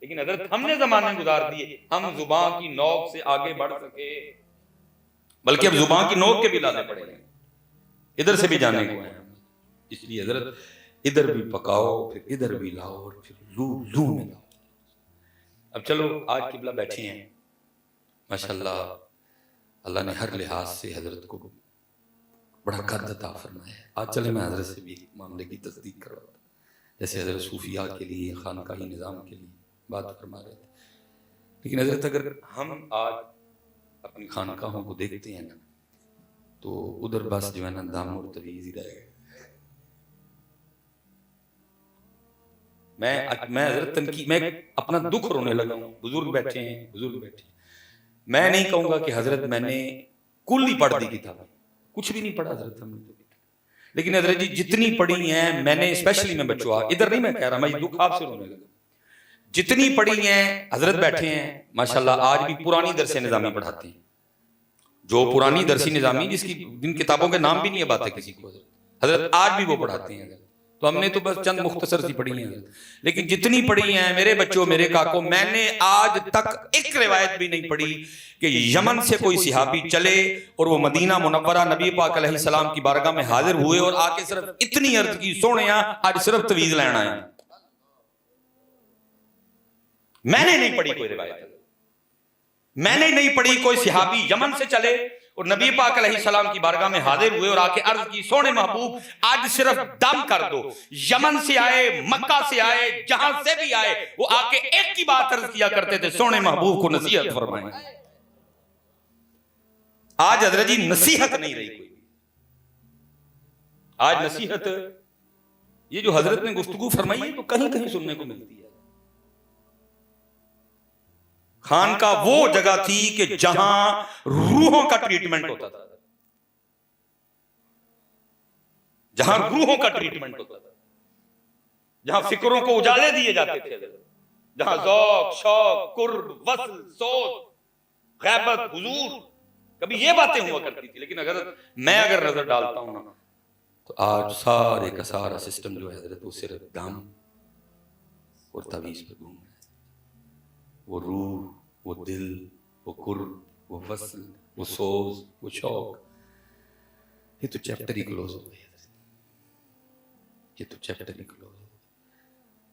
لیکن حضرت ہم نے زمانے گزار دیے، ہم زبان کی نوک سے آگے بڑھ سکے، بلکہ اب زبان کی نوک کے بھی لانے پڑے ہیں، ادھر سے بھی جانے کو ہیں. اس لیے حضرت ادھر بھی پکاؤ پھر ادھر بھی لاؤ اور پھر لو لو میں لاؤ. اب چلو آج قبلہ بیٹھے ہیں ماشاءاللہ، اللہ نے ہر لحاظ سے حضرت کو بڑا قد عطا فرمایا ہے. آج چلے میں حضرت سے بھی معاملے کی تصدیق کر رہا تھا، جیسے حضرت صوفیاء کے لیے خانقاہی نظام کے لیے بات فرما رہے تھے. لیکن حضرت اگر ہم آج اپنی خانقاہوں کو دیکھتے ہیں نا تو ادھر بس جو ہے نا دام اور تویز ہی رہے گا. میں حضرت تنقید، میں اپنا دکھ رونے لگا ہوں. بزرگ بیٹھے ہیں، بزرگ بیٹھے ہیں، میں نہیں کہوں گا کہ حضرت میں نے کل ہی پڑھ دی کتاب، کچھ بھی نہیں پڑھا حضرت ہم نے. لیکن حضرت جی جتنی پڑھی ہیں میں نے، اسپیشلی میں بچوں ادھر نہیں میں کہہ رہا، میں یہ دکھ آپ سے رونے لگا، جتنی پڑھی ہیں حضرت بیٹھے ہیں ماشاءاللہ آج بھی پرانی درس نظامی پڑھاتے ہیں. جو پرانی درسی نظامی جس کی جن کتابوں کے نام بھی نہیں اب آتے کسی کو، حضرت آج بھی وہ پڑھاتے ہیں. تو ہم نے تو بس چند مختصر سی پڑھی ہیں، لیکن جتنی پڑھی ہیں میرے بچوں میرے کاکوں، میں نے آج تک ایک روایت بھی نہیں پڑھی کہ یمن سے کوئی صحابی چلے اور وہ مدینہ منورہ نبی پاک علیہ السلام کی بارگاہ میں حاضر ہوئے اور آ کے صرف اتنی عرض کی، سونیا آج صرف تویز لینا ہے. میں نے نہیں پڑھی کوئی روایت، میں نے نہیں پڑھی کوئی صحابی یمن سے چلے اور نبی پاک علیہ السلام کی بارگاہ میں حاضر ہوئے اور آ کے عرض کی، سونے محبوب آج صرف دم کر دو. یمن سے آئے، مکہ سے آئے، جہاں سے بھی آئے، وہ آ کے ایک کی بات عرض کیا کرتے تھے، سونے محبوب کو نصیحت فرمائیں. آج حضرت جی نصیحت نہیں رہی کوئی. آج نصیحت یہ جو حضرت نے گفتگو فرمائی ہے تو کہیں کہیں سننے کو ملتی ہے. خانقاہ وہ جگہ تھی کہ جہاں روحوں کا ٹریٹمنٹ ہوتا تھا، جہاں روحوں کا ٹریٹمنٹ ہوتا تھا، جہاں فکروں کو اجالے دیے جاتے تھے، جہاں ذوق، شوق، قرب، وصل، سوچ، غیبت، حضور، کبھی یہ باتیں ہوا کرتی تھی. لیکن میں اگر نظر ڈالتا ہوں نا تو آج سارے کا سارا سسٹم جو ہے حضرت وہ صرف دم اور تعویذ پہ گھوم رہا ہے. وہ روح، وہ دل، وہ قرب، وہ وصل، وہ سوز، وہ شوق، یہ تو چیپٹر ہی کلوز ہو گئی. یہ تو چیپٹر ہی کلوز ہو گئی.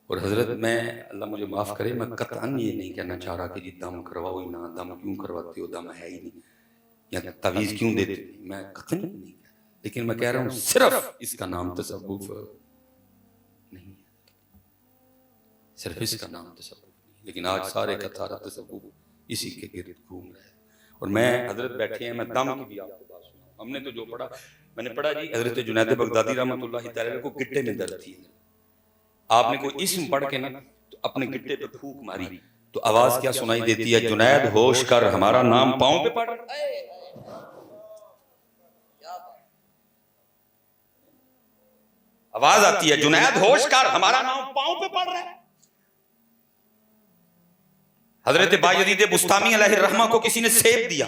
اور حضرت میں، اللہ مجھے معاف کرے، میں قطعاً یہ نہیں کہنا چاہ رہا کہ جی دم کرواؤ ہی نہ، دم کیوں کرواتے ہو، دم ہے ہی نہیں، یا تعویذ کیوں دیتے ہیں، میں قطعاً نہیں کہہ رہا. لیکن میں کہہ رہا ہوں صرف اس کا نام تصوف نہیں ہے، صرف اس کا نام تصوف نہیں. لیکن آج سارے کا سارا تصوف اسی کے گرد گھوم رہا ہے. اور میں حضرت بیٹھے ہیں، میں دم کی بھی آپ کو بات سناؤں. ہم نے تو جو پڑھا، میں نے پڑھا جی حضرت جنید بغدادی رحمۃ اللہ تعالی کو گٹے میں درد تھی. آپ نے کوئی اسم پڑھ کے نا تو اپنے گٹے پہ پھونک ماری تو آواز کیا سنائی دیتی ہے؟ جنید ہوش کر ہمارا نام پاؤں پہ پڑ رہا ہے. آواز آتی ہے، جنید ہوش کر ہمارا نام پاؤں پہ پڑ رہا ہے. حضرت بایزید بسطامی علیہ الرحمہ کو کسی نے سیب دیا،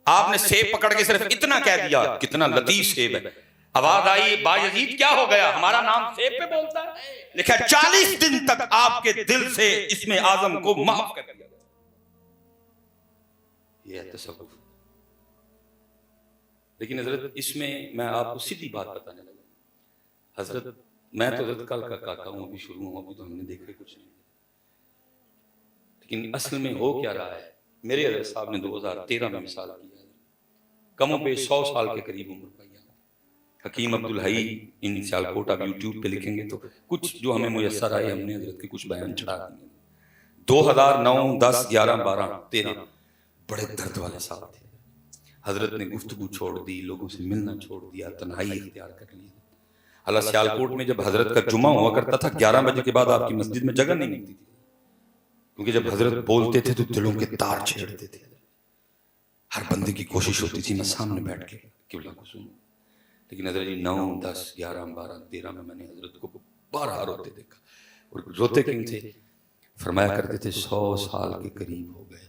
آپ نے سیب پکڑ کے صرف اتنا کہہ دیا، کتنا لطیف سیب ہے. آواز آئی، بایزید کیا ہو گیا، ہمارا نام سیب پہ بولتا ہے. لکھا 40 دن تک آپ کے دل سے اسم اعظم کو معاف کر دیا. یہ ہے تصوف. لیکن حضرت اس میں آپ کو سیدھی بات بتانے لگا. حضرت میں تو حضرت کل کا کاکا ہوں، ابھی شروع ہوں، ابھی تو ہم نے دیکھے کچھ نہیں. لیکن اصل میں ہو کیا رہا ہے؟ میرے حضرت صاحب نے 2013 میں مثال کی ہے، کم و بیش 100 سال کے قریب عمر پائی. حکیم عبدالحی ان سیالکوٹ آپ یوٹیوب پہ لکھیں گے تو کچھ جو ہمیں میسر آئے ہم نے حضرت کے کچھ بیان چڑھا دیے. 2009، 10، 11، 12، 13 بڑے درد والے سال تھے. حضرت نے گفتگو چھوڑ دی، لوگوں سے ملنا چھوڑ دیا، تنہائی اختیار کر لی. اللہ سیالکوٹ میں جب حضرت کا جمعہ ہوا کرتا تھا 11 بجے کے بعد آپ کی مسجد میں جگہ نہیں ملتی تھی، کیونکہ جب حضرت بولتے تھے تو دلوں کے تار چھیڑتے تھے. ہر بندے کی کوشش ہوتی تھی میں سامنے بیٹھ کے قبلہ کو سنوں. لیکن حضرت جی 9، 10، 11، 12، 13 میں نے حضرت کو 12 روتے دیکھا. اور روتے کیوں تھے؟ فرمایا کرتے تھے 100 سال کے قریب ہو گئے،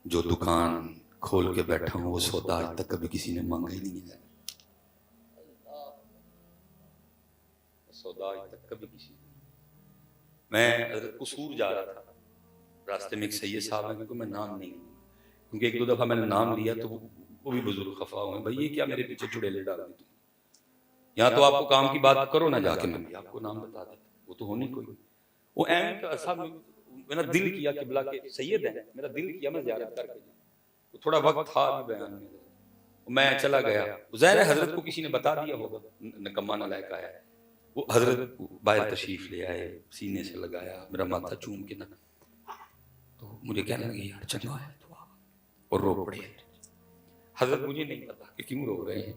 جو دکان کھول کے بیٹھا ہوں وہ سودا آج تک کبھی کسی نے مانگا ہی نہیں ہے. سودا آج تک کبھی کسی نے. میں حضرت قصور جا رہا تھا، راستے میں ایک سید صاحب ہیں، کیونکہ میں نام نہیں لوں کیونکہ ایک دو دفعہ میں نے نام لیا تو وہ بھی بزرگ خفا ہوئے، بھائی یہ کیا میرے پیچھے چڑیلے ڈال دی تم، یہاں تو آپ کو کام کی بات کرو نہ، جا کے میں بھی آپ کو نام بتا دیتا. وہ تو ہونی کوئی، وہ اہم صاحب میرا دل کیا قبلہ کے سید ہیں، میرا دل کیا میں زیارت کر کے جاؤں. تھوڑا وقت تھا بھی بیان میں، میں چلا گیا. ظاہر ہے حضرت کو کسی نے بتا دیا ہوگا، نکما نالائق آیا ہے. وہ حضرت باہر تشریف لے آئے، سینے سے لگایا، میرا ماتھا چوم کے نہ، تو مجھے کہنے لگے یار چنگا ہے تو اور رو پڑے. حضرت مجھے نہیں پتا کہ کیوں رو رہے ہیں،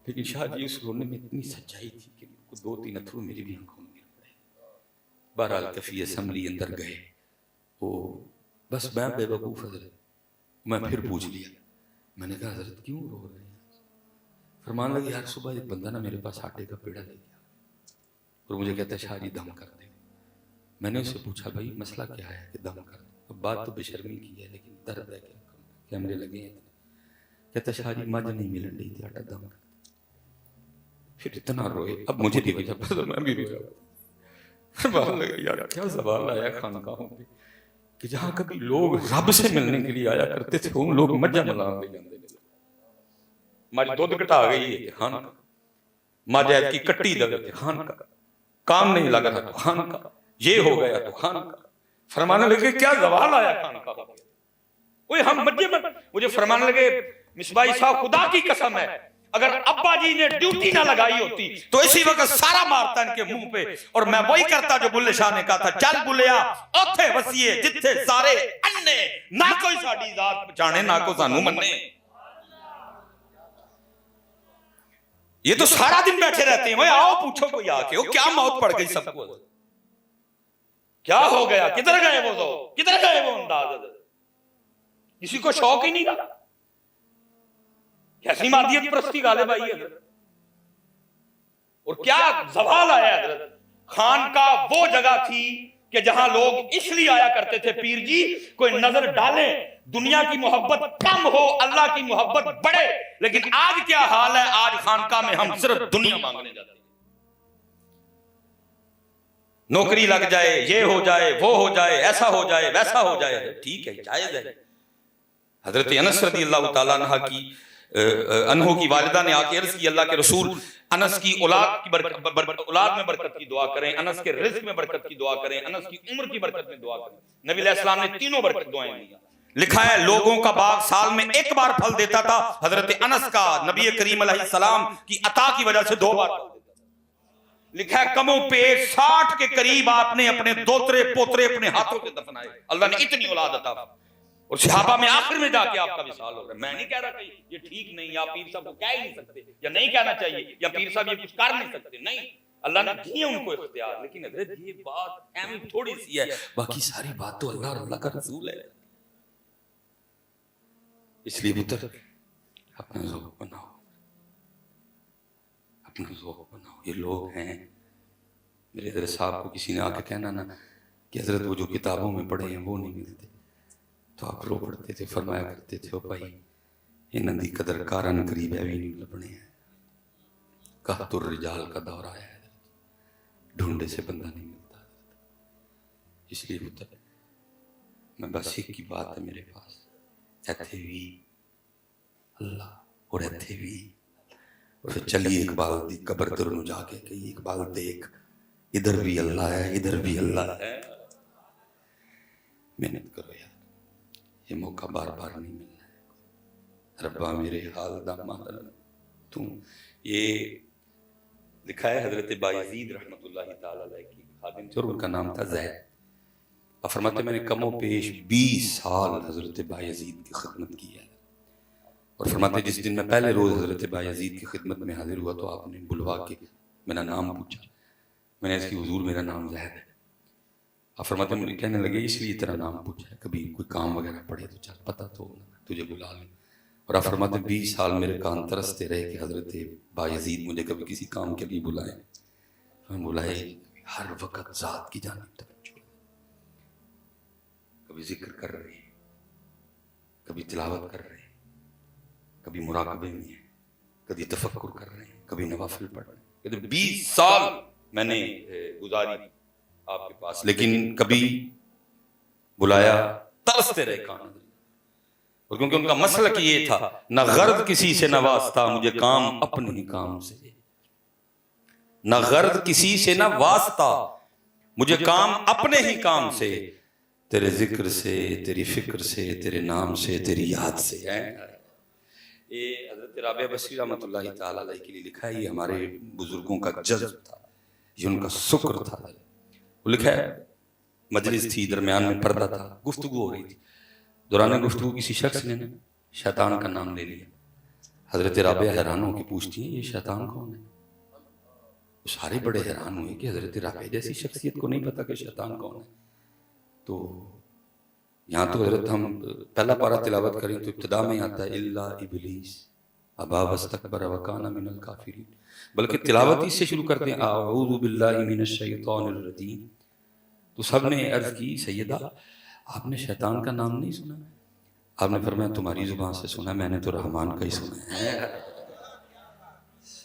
لیکن شاہ جی اس رونے میں اتنی سچائی تھی کہ 2-3 اتھرو میری بھی آنکھوں میں گر پڑے. بہرحال کفی اسمبلی اندر گئے، وہ بس میں بے وقوف حضرت، میں پھر پوچھ لیا، میں نے کہا حضرت کیوں رو رہے ہیں؟ فرمان لگے یار صبح ایک بندہ نا میرے پاس آٹے کا پیڑا لے گیا اور مجھے کہتا ہے شاہ جی دم کر دے. میں نے اس سے پوچھا بھائی مسئلہ کیا ہے کہ دم کر دے؟ بات تو بے شرمی کی ہے لیکن درد ہے کہ ہمارے لگے ہیں. کہتا شاہ جی مجھ نہیں ملن رہی تھی آٹا دم کر. پھر اتنا روئے، اب مجھے بھی وجہ پتا میں بھی رویا، فرمان لگا یار کیا زوال آیا خانقاہوں پہ کہ جہاں کبھی لوگ رب سے ملنے کے لیے آیا کرتے تھے ان لوگ مجھا ملان لے جاندے نے، مجھ دودھ کٹا گئی ہے خانقاہ، مجھ عید کی کٹی دلتے خانقاہ، کام نہیں لگ رہا تو خانقاہ، یہ ہو گیا تو خانقاہ، فرمانے لگے کیا زوال آیا خانقاہ، کوئی ہم مجھے فرمانے لگے مصباحی صاحب خدا کی قسم ہے اگر ابا جی نے ڈیوٹی نہ لگائی ہوتی تو اسی وقت سارا مارتا ان کے منہ پہ، اور میں وہی کرتا جو بلے شاہ نے کہا تھا، چل بلیا اوتھے وسیے جتھے سارے انے، نہ کوئی ساڑی ذات پچھانے نہ کو سانو مننے۔ یہ تو سارا دن بیٹھے رہتے ہیں، آؤ پوچھو کوئی آ کے کیا موت پڑ گئی سب کو، کیا ہو گیا، کدھر گئے وہ دو، کدھر گئے وہ انداز، کسی کو شوق ہی نہیں رہا، کیسی مادیت پرستی غالب آئی حضرت، اور کیا زوال آیا حضرت۔ خانقاہ وہ جگہ تھی کہ جہاں لوگ اس لیے آیا کرتے تھے پیر جی کوئی نظر ڈالیں، دنیا کی محبت کم ہو اللہ کی محبت بڑھے، لیکن آج کیا حال ہے، آج خانقاہ میں ہم صرف دنیا مانگنے جاتے ہیں، نوکری لگ جائے، یہ ہو جائے، وہ ہو جائے، ایسا ہو جائے، ویسا ہو جائے، ٹھیک ہے جائز ہے۔ حضرت انس رضی اللہ تعالیٰ عنہ کی والدہ نے آ کے عرض کی اللہ کے رسول انس کی اولاد میں برکت کی دعا کریں، انس کے رزق میں برکت کی دعا کریں، انس کی عمر کی برکت میں دعا کریں۔ نبی علیہ السلام نے تینوں برکت دعائیں دیا۔ لکھا ہے لوگوں کا باغ سال میں ایک بار پھل دیتا تھا، حضرت انس کا نبی کریم علیہ السلام کی عطا کی وجہ سے 2 بار پھل دیتا تھا۔ لکھا ہے کموں پیش 60 کے قریب آپ نے اپنے دوترے پوترے اپنے ہاتھوں سے دفنائے، اللہ نے اتنی اولاد عطا فرمائی، اور صحابہ میں آخر میں جا کے آپ کا وصال ہو رہا ہے۔ میں نہیں کہہ رہا کہ یہ ٹھیک نہیں، یا پیر صاحب کو کہہ ہی نہیں سکتے، یا نہیں کہنا چاہیے، یا پیر صاحب یہ کچھ کر نہیں سکتے، نہیں، اللہ نے دیے ان کو اختیار، لیکن حضرت یہ بات اہم تھوڑی سی ہے، باقی ساری بات تو اللہ اور اللہ کا رسول ہے۔ اس لیے پتر اپنا ذوق بناؤ، اپنا ذوق بناؤ۔ یہ لوگ ہیں، میرے حضرت صاحب کو کسی نے آ کے کہنا نا کہ حضرت وہ جو کتابوں میں پڑھے ہیں وہ نہیں ملتے، تو آپ رو پڑھتے تھے، فرمایا کرتے تھے او بھائی انہاں دی قدر کارن قریب ہے بھی نہیں لبنے ہیں، قحط الرجال کا دور آیا ہے، ڈھونڈے سے بندہ نہیں ملتا۔ اس لیے ہوتا ہے میں بس ایک کی بات ہے میرے پاس، ایتھے بھی اللہ اور ایتھے بھی، اور پھر چلیے اقبال دی قبر ترنو جا کے کہیے اقبال دیکھ ادھر بھی اللہ ہے ادھر بھی اللہ ہے۔ محنت کرو یار، یہ موقع بار بار نہیں ملنا ہے، ربا میرے حال دا ماہر تو۔ یہ لکھا ہے حضرت بایزید رحمت اللہ تعالیٰ علیہ کی خادم تھے اور ان کا نام تھا زید، اور فرماتے میں نے کم و بیش 20 سال حضرت بایزید کی خدمت کی ہے، اور فرماتے جس دن میں پہلے روز حضرت بایزید کی خدمت میں حاضر ہوا تو آپ نے بلوا کے میرا نام پوچھا، میں نے اس کی حضور میرا نام زید ہے، آپ فرماتے ہیں مجھے کہنے لگے اس لیے تیرا نام پوچھا ہے، کبھی کوئی کام وغیرہ پڑے تو چل پتہ تو تجھے بلا لیں، اور آپ فرماتے ہیں 20 سال میرے کان ترستے رہے کہ حضرت بایزید مجھے کبھی کسی کام کے لیے بلائیں، میں بلائے ہر وقت ذات کی جانب توجہ، کبھی ذکر کر رہے ہیں، کبھی تلاوت کر رہے ہیں، کبھی مراقبے میں ہیں، کبھی تفکر کر رہے ہیں، کبھی نوافل پڑھ رہے ہیں۔ 20 سال میں نے گزاری آپ کے پاس، لیکن کبھی بلایا ترستے رہے کان، اور کیونکہ ان کا مسلک یہ تھا نہ غرض کسی سے نہ واسطہ مجھے کام اپنے ہی کام سے، نہ غرض کسی سے نہ واسطہ مجھے کام اپنے ہی کام سے، تیرے ذکر سے تیری فکر سے تیرے نام سے تیری یاد سے ہے۔ یہ حضرت رابعہ بصری رحمۃ اللہ تعالیٰ علیہ کے لیے لکھا ہے، یہ ہمارے بزرگوں کا جذب تھا، یہ ان کا شکر تھا۔ وہ لکھا ہے مجلس تھی، درمیان میں پردہ تھا، گفتگو ہو رہی تھی، دوران گفتگو کسی شخص نے شیطان کا نام لے لیا، حضرت رابعہ حیران ہو کے پوچھتی ہیں یہ شیطان کون ہے؟ سارے بڑے حیران ہوئے کہ حضرت رابعہ جیسی شخصیت کو نہیں پتا کہ شیطان کون ہے۔ تو یہاں تو حضرت ہم پہلا پارہ تلاوت کریں تو ابتدا میں آتا ہے الا ابلیس ابا واستکبر وکان من الکافرین، بلکہ تلاوت اس سے شروع کرتے ہیں اعوذ باللہ من الشیطان الرجیم، تو سب نے عرض کی سیدہ آپ نے شیطان کا نام نہیں سنا؟ آپ نے فرمایا تمہاری زبان سے سنا، میں نے تو رحمان کا ہی سنا ہے۔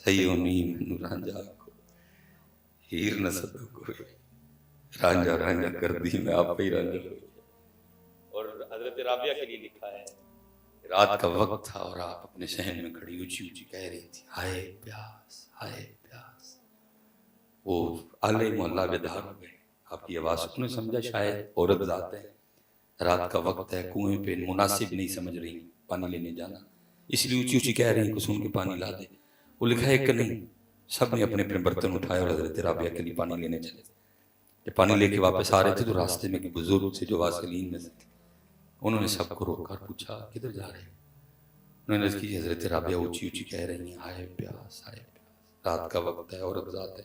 سیونی من رانجا کو ہیر نہ سدو کوئی رانجا رانجا کر دی میں آپ پہ ہی رانجا ہو گیا. اور حضرت رابعہ کے لیے لکھا ہے رات کا وقت تھا اور آپ اپنے صحن میں کھڑی اونچی اونچی کہہ رہی تھی ہائے پیاس ہائے پیاس. وہ آلے محلہ بیدار ہو گئے آپ کی آواز. انہوں نے سمجھا شاید عورت ذات ہے, رات کا وقت ہے, کنویں پہ مناسب نہیں سمجھ رہی پانی لینے جانا, اس لیے اونچی اونچی کہہ رہی ہیں کسون کے پانی لا دے. وہ لکھا ہے کہ نہیں, سب نے اپنے اپنے برتن اٹھائے اور حضرت رابعہ کے لیے پانی لینے چلے. جب پانی لے کے واپس آ رہے تھے تو راستے میں ایک بزرگ سے جو واصلین میں سے تھے, انہوں نے سب کو روکا اور پوچھا کدھر جا رہے ہیں. انہوں نے عرض کی حضرت رابعہ اونچی اونچی کہہ رہی ہیں ہائے پیاس ہائے پیاس, رات کا وقت ہے, عورت ذات ہے,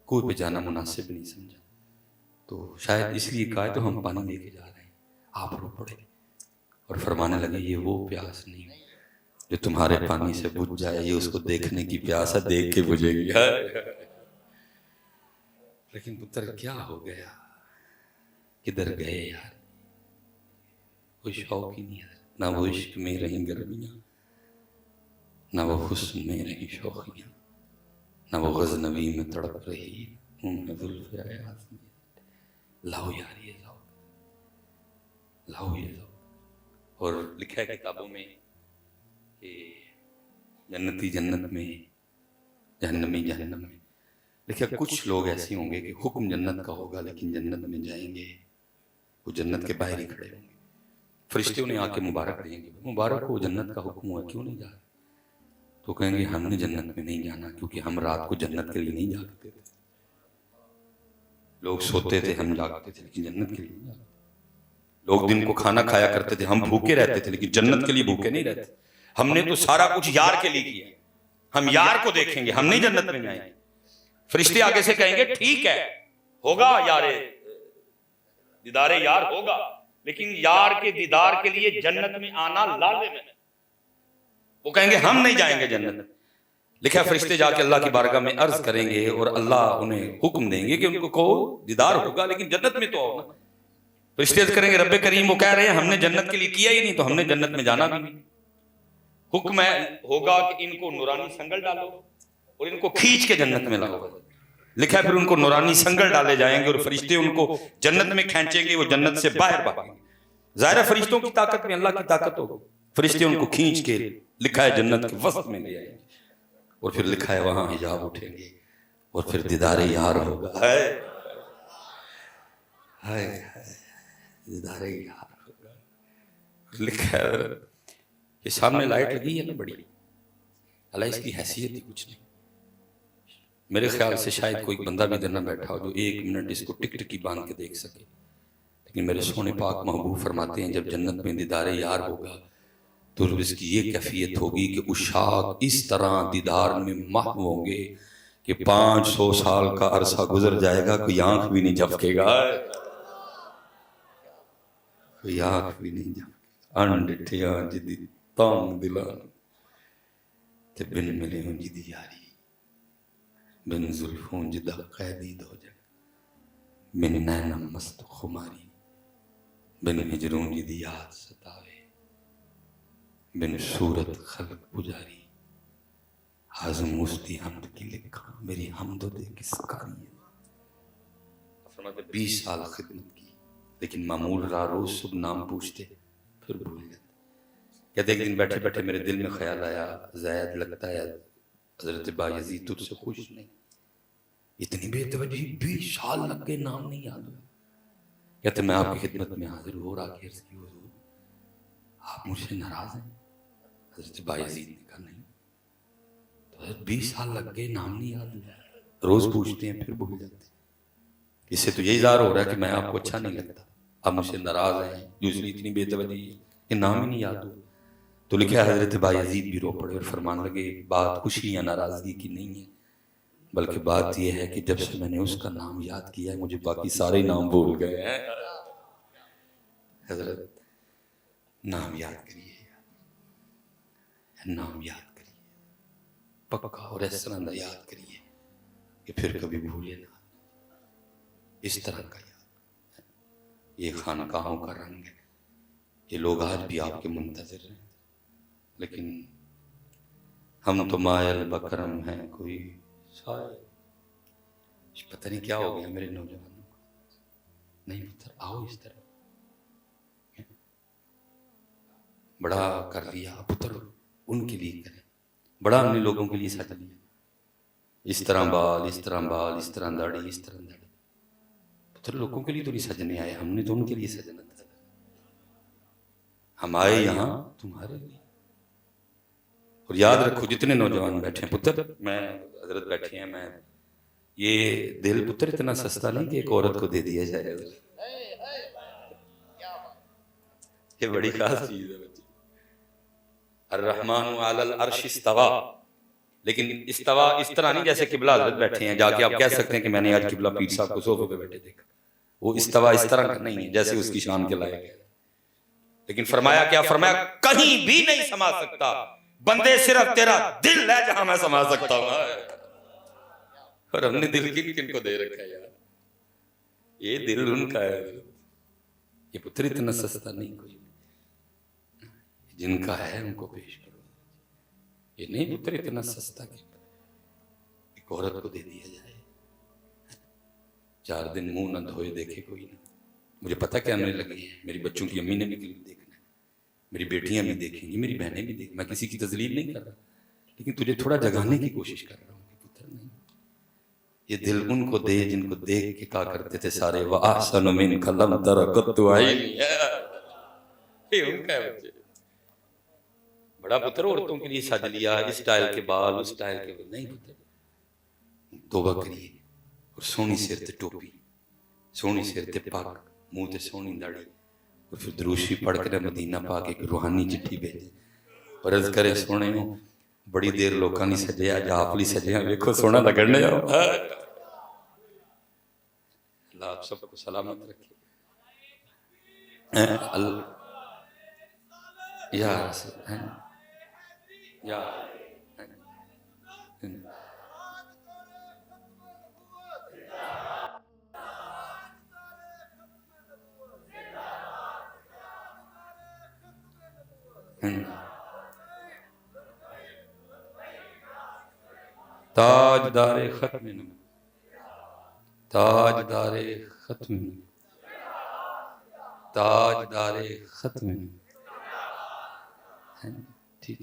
کوئی پہ جانا مناسب نہیں سمجھا, تو شاید اس لیے کہا تو ہم پانی لے کے جا رہے ہیں. آپ رو پڑے اور فرمانے لگے یہ وہ پیاس نہیں جو تمہارے پانی سے بجھ جائے, یہ اس کو دیکھنے کی پیاس ہے, دیکھ کے بجھے گی. لیکن پتر کیا ہو گیا, کدھر گئے یار, کوئی شوق ہی نہیں ہے, نہ وہ عشق میں رہیں گرمیاں, نہ وہ حسن میں رہیں شوخیاں, نہ وہ غزنوی میں تڑپ رہی زلف ایاز میں. لاؤ یار یہ لاؤ, لاؤ یہ لاؤ. اور لکھا ہے کتابوں میں کہ جنتی جنت میں, جہنمی جہنم میں. لکھا کچھ لوگ ایسے ہوں گے کہ حکم جنت کا ہوگا لیکن جنت میں جائیں گے وہ جنت کے باہر ہی کھڑے ہوں گے. فرشتے انہیں آ کے مبارک دیں گے, مبارک ہو جنت کا حکم ہوا کیوں نہیں جا رہے؟ تو کہیں گے ہم نے جنت میں نہیں جانا کیونکہ ہم رات کو جنت کے لیے نہیں جاگتے تھے. لوگ سوتے تھے ہم جاگتے تھے لیکن جنت کے لیے نہیں جاگتے. لوگ دن کو کھانا کھایا کرتے تھے ہم بھوکے رہتے تھے لیکن جنت کے لیے بھوکے نہیں رہتے. ہم نے تو سارا کچھ یار کے لیے کیا, ہم یار کو دیکھیں گے, ہم نہیں جنت میں جائیں گے. فرشتے آگے سے کہیں گے ٹھیک ہے ہوگا یار دیدار یار ہوگا, لیکن یار کے دیدار کے لیے جنت میں آنا لازم ہے. وہ کہیں گے ہم نہیں جائیں گے جنت. لکھا فرشتے جا کے اللہ کی بارگاہ میں عرض کریں گے اور اللہ انہیں حکم دیں گے کہ ان کو کہو دیدار ہوگا لیکن جنت میں تو آؤ نا. فرشتے عرض کریں گے رب کریم وہ کہہ رہے ہیں ہم نے جنت کے لیے کیا ہی نہیں تو ہم نے جنت میں جانا بھی نہیں. حکم ہے ہوگا کہ ان کو نورانی سنگل ڈالو اور ان کو کھینچ کے جنت میں لاؤ. لکھا ہے پھر ان کو نورانی سنگل ڈالے جائیں گے اور فرشتے ان کو جنت میں کھینچیں گے, وہ جنت سے باہر بھاگیں گے. ظاہر ہے فرشتوں کی طاقت میں اللہ کی طاقت ہوگی, فرشتے ان کو کھینچ کے لکھا ہے جنت کے وسط میں لے آئیں گے اور پھر لکھا ہے وہاں حجاب اٹھیں گے اور پھر دیدار یار ہوگا. دیدار یار ہوگا. لکھا ہے کہ سامنے لائٹ لگی ہے نا بڑی, اللہ اس کی حیثیت ہی کچھ نہیں. میرے خیال سے شاید کوئی بندہ بھی ادھر نہ بیٹھا ہو جو ایک منٹ اس کو ٹک ٹکی باندھ کے دیکھ سکے. لیکن میرے سونے پاک محبوب فرماتے ہیں جب جنت میں دیدار یار ہوگا تو اس کی یہ کیفیت ہوگی کہ عشاق اس طرح دیدار میں محو ہوں گے کہ 500 سال کا عرصہ گزر جائے گا کوئی آنکھ بھی نہیں جھپکے گا, کوئی آنکھ بھی نہیں جھپکے گا. انڈٹھیاں جدی تانگ دلان تے بن ملے ہوں جدی یاری, بن زلفوں جدہ قیدی دو جگ, بن نینم مست خماری, بن ہجروں جدی یاد ستاوے, بن صورت خلق پجاری, حازم مستی حمد کی لکھا میری حمد و دے کس کاری ہے. فرماتے 20 سال خدمت کی لیکن معمول را روز صبح نام پوچھتے پھر بھول جاتے. کہتے ایک دن بیٹھے بیٹھے میرے دل میں خیال آیا زید لگتا ہے حضرت بایزید تجھ سے خوش نہیں, اتنی بے توجہی 20 سال لگ گئے نام نہیں یاد ہوا. کہتے میں آپ کی خدمت میں حاضر ہو رہا کہ عرض کی حضور آپ مجھ سے ناراض ہیں؟ حضرت بایزید نے کہا نہیں. تو حضرت 20 سال لگ گئے نام نہیں یاد ہوا, روز پوچھتے ہیں پھر بھول جاتے ہیں. اس سے تو یہی ظاہر ہو رہا ہے کہ میں آپ کو اچھا نہیں لگتا, آپ مجھ سے ناراض ہیں دوسری اتنی بے توجہی ہے کہ نام ہی نہیں یاد ہوا. تو لکھا ہے حضرت بایزید بھی رو پڑے اور فرمان لگے بات خوشی یا ناراضگی کی نہیں ہے بلکہ بات یہ ہے کہ جب سے میں نے اس کا نام یاد کیا ہے مجھے باقی سارے نام بھول گئے ہیں. حضرت نام یاد کریے, نام یاد کریے پکا اور اس طرح یاد کریے کہ پھر کبھی بھولے نہ. اس طرح کا یاد, یہ خانقاہوں کا رنگ ہے. یہ لوگ آج بھی آپ کے منتظر ہیں لیکن ہم تو مائل بکرم ہیں کوئی شاید. پتہ نہیں کیا ہو گیا میرے نوجوانوں کو. نہیں پتر آؤ اس طرح بڑا کر لیا پتر ان کے لیے کریں. بڑا ہم نے لوگوں کے لیے سج لیا. اس طرح بال، اس طرح بال، اس طرح داڑھی، اس طرح داڑھی. پتر لوگوں کے لیے تو نہیں سجنے آئے، ہم نے تو ان کے لیے سجنا تھا. ہم آئے یہاں تمہارے لیے. اور یاد رکھو جتنے نوجوان بیٹھے ہیں پتر، میں حضرت بیٹھے ہیں، میں یہ دل پتر اتنا سستا نہیں کہ ایک عورت کو دے دیا جائے. یہ بڑی خاص چیز ہے بچے. الرحمن علی العرش استوا. لیکن استوا اس طرح نہیں جیسے قبلہ حضرت بیٹھے ہیں جا کے آپ کہہ سکتے ہیں کہ میں نے آج قبلہ پیر صاحب کو صوفے پہ بیٹھے دیکھا. وہ استوا اس طرح کا نہیں ہے جیسے اس کی شان کے لائق ہے. لیکن فرمایا کیا؟ فرمایا کہیں بھی نہیں سما سکتا بندے، صرف تیرا دل ہے جہاں میں سما سکتا ہوں. اور ہم نے دل کن کو دے رکھا ہے یار. یہ دل ان کا ہے. یہ پتر اتنا سستا نہیں کوئی. جن کا ہے ان کو پیش کرو. یہ نہیں پتر اتنا سستا کہ ایک عورت کو دے دیا جائے. 4 دن منہ نہ دھوئے دیکھے کوئی نہیں. مجھے پتہ کیا آنے لگی ہے، میری بچوں کی امی نے بھی دیکھنا ہے، میری بیٹیاں بھی دیکھیں گی، میری بہنیں بھی دیکھیں. میں کسی کی تذلیل نہیں کر رہا، لیکن تجھے تھوڑا جگانے کی کوشش کر رہا ہوں کہ پتر نہیں، یہ دل ان کو دے جن کو دیکھ کے کہا کرتے تھے سارے وَأَحْسَنُ مِنْكَ لَمْ تَرَ قَطُّ عَيْنِي. یہ ان کا ہے بچے. بڑا پتر عورتوں کے لیے سج لیا، اس سٹائل کے بال، اس سٹائل کے بال. نہیں پتر، توبہ کریے. اور سونی سر تے ٹوپی، سونی سر تے پاک، منہ تے سونی داڑھی، اور پھر دروشی پڑھ کر مدینہ پاک ایک روحانی چٹھی بھیجے اور عرض کرے سونے ہوں بڑی دیر لوکاں نہیں سجے، آج آپ لی سجے ہیں، ویکھو سونا لگنے آؤ. اللہ آپ سب کو سلامت رکھے. یا رسول یا تاجدار ختم نبوت، تاجدار ختم نبوت، تاجدار ختم نبوت. ٹھیک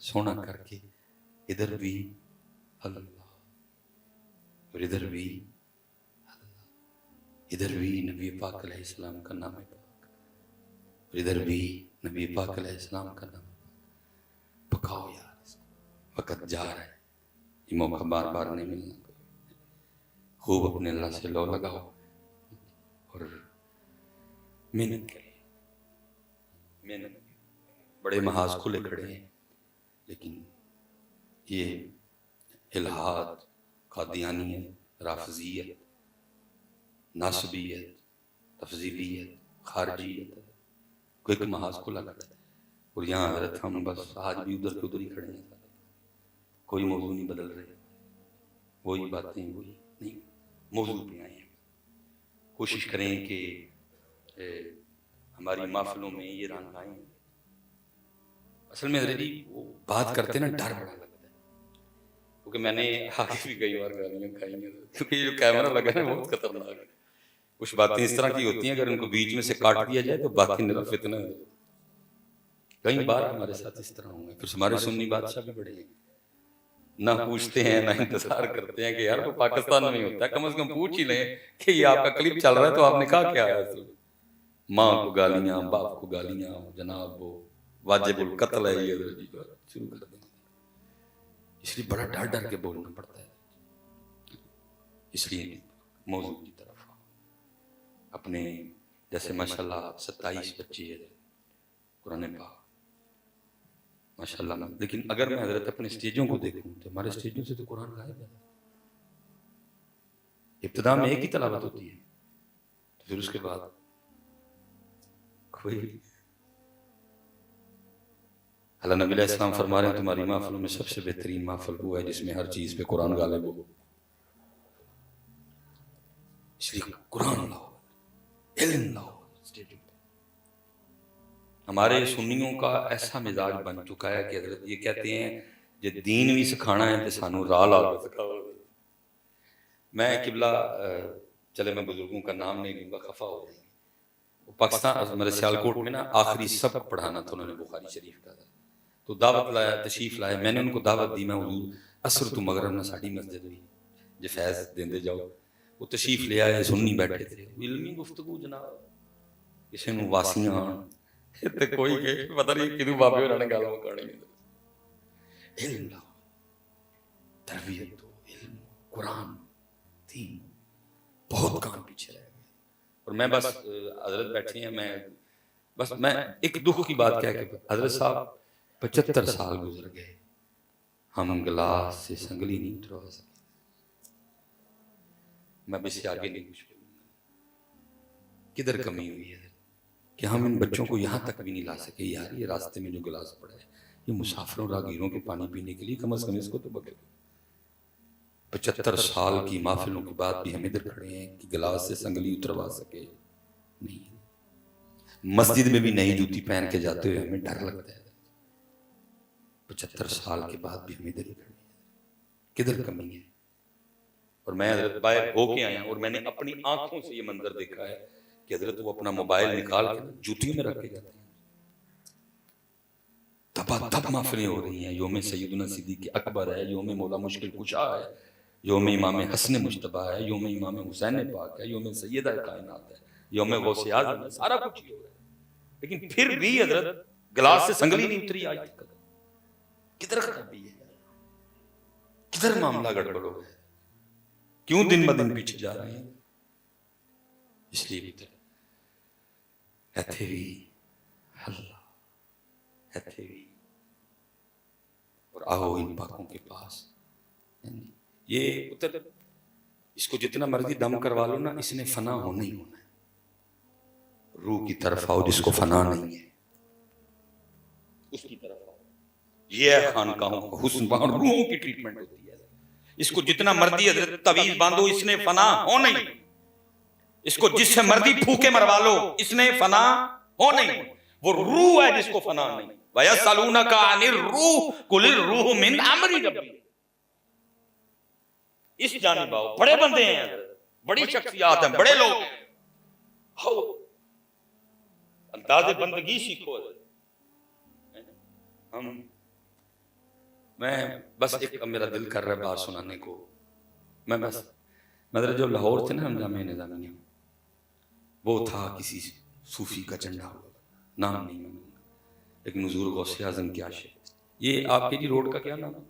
سونا کر کے ادھر بھی اللہ اور ادھر بھی اللہ، ادھر بھی نبی پاک علیہ السلام کا نام پاک اور ادھر بھی نبی پاک علیہ السلام کا نام پاک. پکاؤ یار اس کو، وقت جا رہا ہے، یہ موقع بار بار نہیں ملنا. خوب اپنے اللہ سے لو لگاؤ اور محنت کریں. محنت. بڑے محاذ کھلے کھڑے ہیں، لیکن یہ الہاد، قادیانیت، رافضیت، ناصبیت، تفضیلیت، خارجیت کو ایک محاذ کھلا کھڑا ہے. اور یہاں حضرت ہم بس آج بھی ادھر کے ادھر ہی کھڑے ہیں. کوئی موضوع نہیں بدل رہے، وہی باتیں وہی نہیں. موضوع پہ آئے ہیں. کوشش کریں کہ ہماری محفلوں میں یہ رنگ آئیں. اصل میں حضرت جی وہ بات کرتے نا ڈر بڑا لگتا ہے، کیونکہ میں نے آگے بھی کئی بار گالیاں کھائی ہیں، کیونکہ یہ جو کیمرہ لگا ہے بہت خطرناک ہے. کچھ باتیں اس طرح کی ہوتی ہیں اگر ان کو بیچ میں سے کاٹ دیا جائے تو باقی نرا فتنہ ہے. کئی بار ہمارے ساتھ اس طرح ہوئے. پھر ہمارے سنی بادشاہ بھی بڑے ہیں، نہ پوچھتے ہیں نہ انتظار کرتے ہیں کہ یار وہ پاکستان میں ہوتا ہے، کم از کم پوچھ ہی لیں کہ یہ آپ کا کلپ چل رہا ہے تو آپ نے کہا کیا ہے. ماں کو گالیاں، باپ کو گالیاں، جناب وہ واجب القتل ہے یہ شروع کر دیں. اس لیے بڑا ڈر ڈر کے بولنا پڑتا ہے. اس لیے موضوع کی طرف اپنے جیسے ماشاءاللہ 27 بچے ہیں قرآن پاک ماشاءاللہ. لیکن اگر میں حضرت اپنے اسٹیجوں کو دیکھوں تو ہمارے اسٹیجوں سے تو قرآن غائب ہے. ابتدا میں ایک ہی تلاوت ہوتی ہے، پھر اس کے بعد کوئی. اللہ نبی علیہ السلام فرما رہے ہیں تمہاری محفلوں میں سب سے بہترین محفل وہ ہے جس میں ہر چیز پہ قرآن غالب ہو. اس لیے قرآن لاؤ، علم لاؤ. ہمارے سنیوں کا ایسا مزاج بن چکا ہے کہ حضرت یہ کہتے ہیں ਜੇ ਦੀਨ ਵੀ ਸਿਖਾਣਾ ਹੈ ਤੇ ਸਾਨੂੰ ਰਾਹ ਲਾ ਕੇ ਸਿਖਾਓ। میں قبلہ چلے میں بزرگوں کا نام نہیں لوں گا خفا ہو جائیں گے، پاکستان میرے سیالکوٹ میں نا آخری سبق پڑھانا تھا انہوں نے بخاری شریف کا، تو دعوت لایا، تشریف لایا، میں نے ان کو دعوت دی، میں حضور اثر تو مغرب نہ ساڑی مسجد ہوئی جو فیض دیندے جاؤ، وہ تشریف لے آئے، سننی بیٹھے تھے، علمی گفتگو جناب، کسی نو واسیاں تے کوئی کہ پتہ نہیں کدوں بابے انہوں نے گل مکانی، علم لاؤ، تربیت دو، علم قرآن تین، بہت کام پیچھے رہ گئے، اور میں بس حضرت بیٹھے ہیں، میں ایک دکھ کی بات کیا کہ حضرت صاحب 75 سال گزر گئے، ہم گلاس سے سنگلی نہیں اٹھوا سکے، میں بھی سے آگے نہیں کچھ کدھر کمی ہوئی ہے کہ ہم ان بچوں کو یہاں تک بھی نہیں لا سکے، یار یہ راستے میں جو گلاس پڑا ہے یہ مسافروں راہگیروں کے پانی پینے کے لیے کم از کم اس کو تو بکے، 75 سال کی محفلوں کے بعد بھی ہم ادھر کھڑے ہیں کہ گلاس سے سنگلی اتروا سکے نہیں، مسجد میں بھی نئی جوتی پہن کے جاتے ہوئے ہمیں ڈر لگتا ہے، 75 سال کے بعد بھی ہم ادھر ہی کھڑے ہیں، کدھر کمی ہے؟ اور میں حضرت باہر ہو کے آیا اور میں نے اپنی آنکھوں سے یہ منظر دیکھا ہے کہ حضرت وہ اپنا موبائل نکال کے جوتیوں میں رکھ کے جاتے ہیں، دبا دب محفلیں ہو رہی ہیں، یوم سیدنا صدیق اکبر ہے، یوم مولا مشکل کشا ہے، یوم امام حسن مجتبیٰ ہے، یوم امام حسین پاک ہے، یوم سیدہ کائنات ہے، یوم غوث اعظم ہے، سارا کچھ ہی ہو رہا ہے، لیکن پھر بھی حضرت گلاس سے سنگلی نہیں اتری آج تک، کدھر خرابی ہے، کدھر معاملہ گڑبڑ ہو گیا، کیوں دن بدن پیچھے جا رہے ہیں؟ اس لیے ایتھے بھی اللہ ایتھے بھی، اور آؤ ان پاکوں کے پاس، یہ پتر اس کو جتنا مرضی دم کروا لو نا، اس نے فنا ہونا ہی ہونا ہے، روح کی طرف آؤ جس کو فنا نہیں ہے، اس کی طرف آؤ، یہ ہے خانقاہوں کا حسن، وہاں روحوں کی ٹریٹمنٹ ہوتی ہے، اس کو جتنا مرضی حضرت تعویذ باندھو اس نے فنا ہونا ہی، اس کو جس سے مرضی پھوکے مروا لو اس نے فنا ہونا ہی، وہ روح ہے جس کو فنا نہیں، وَيَسْأَلُونَكَ عَنِ الرُّوحِ قُلِ الرُّوحُ مِنْ أَمْرِ رَبِّي، اس جانب آؤ، بڑے بندے ہیں، بڑی شخصیات ہیں، بڑے لوگ ہیں، انداز بندگی سیکھو، میں بس ایک میرا دل کر رہا ہے بات سنانے کو، میں جو لاہور تھے نا ہم جامعہ نظامیہ، وہ تھا کسی صوفی کا جھنڈا، نام نہیں میں لیکن حضور غوث اعظم کے عاشق، یہ آپ کے جی روڈ کا کیا نام ہے؟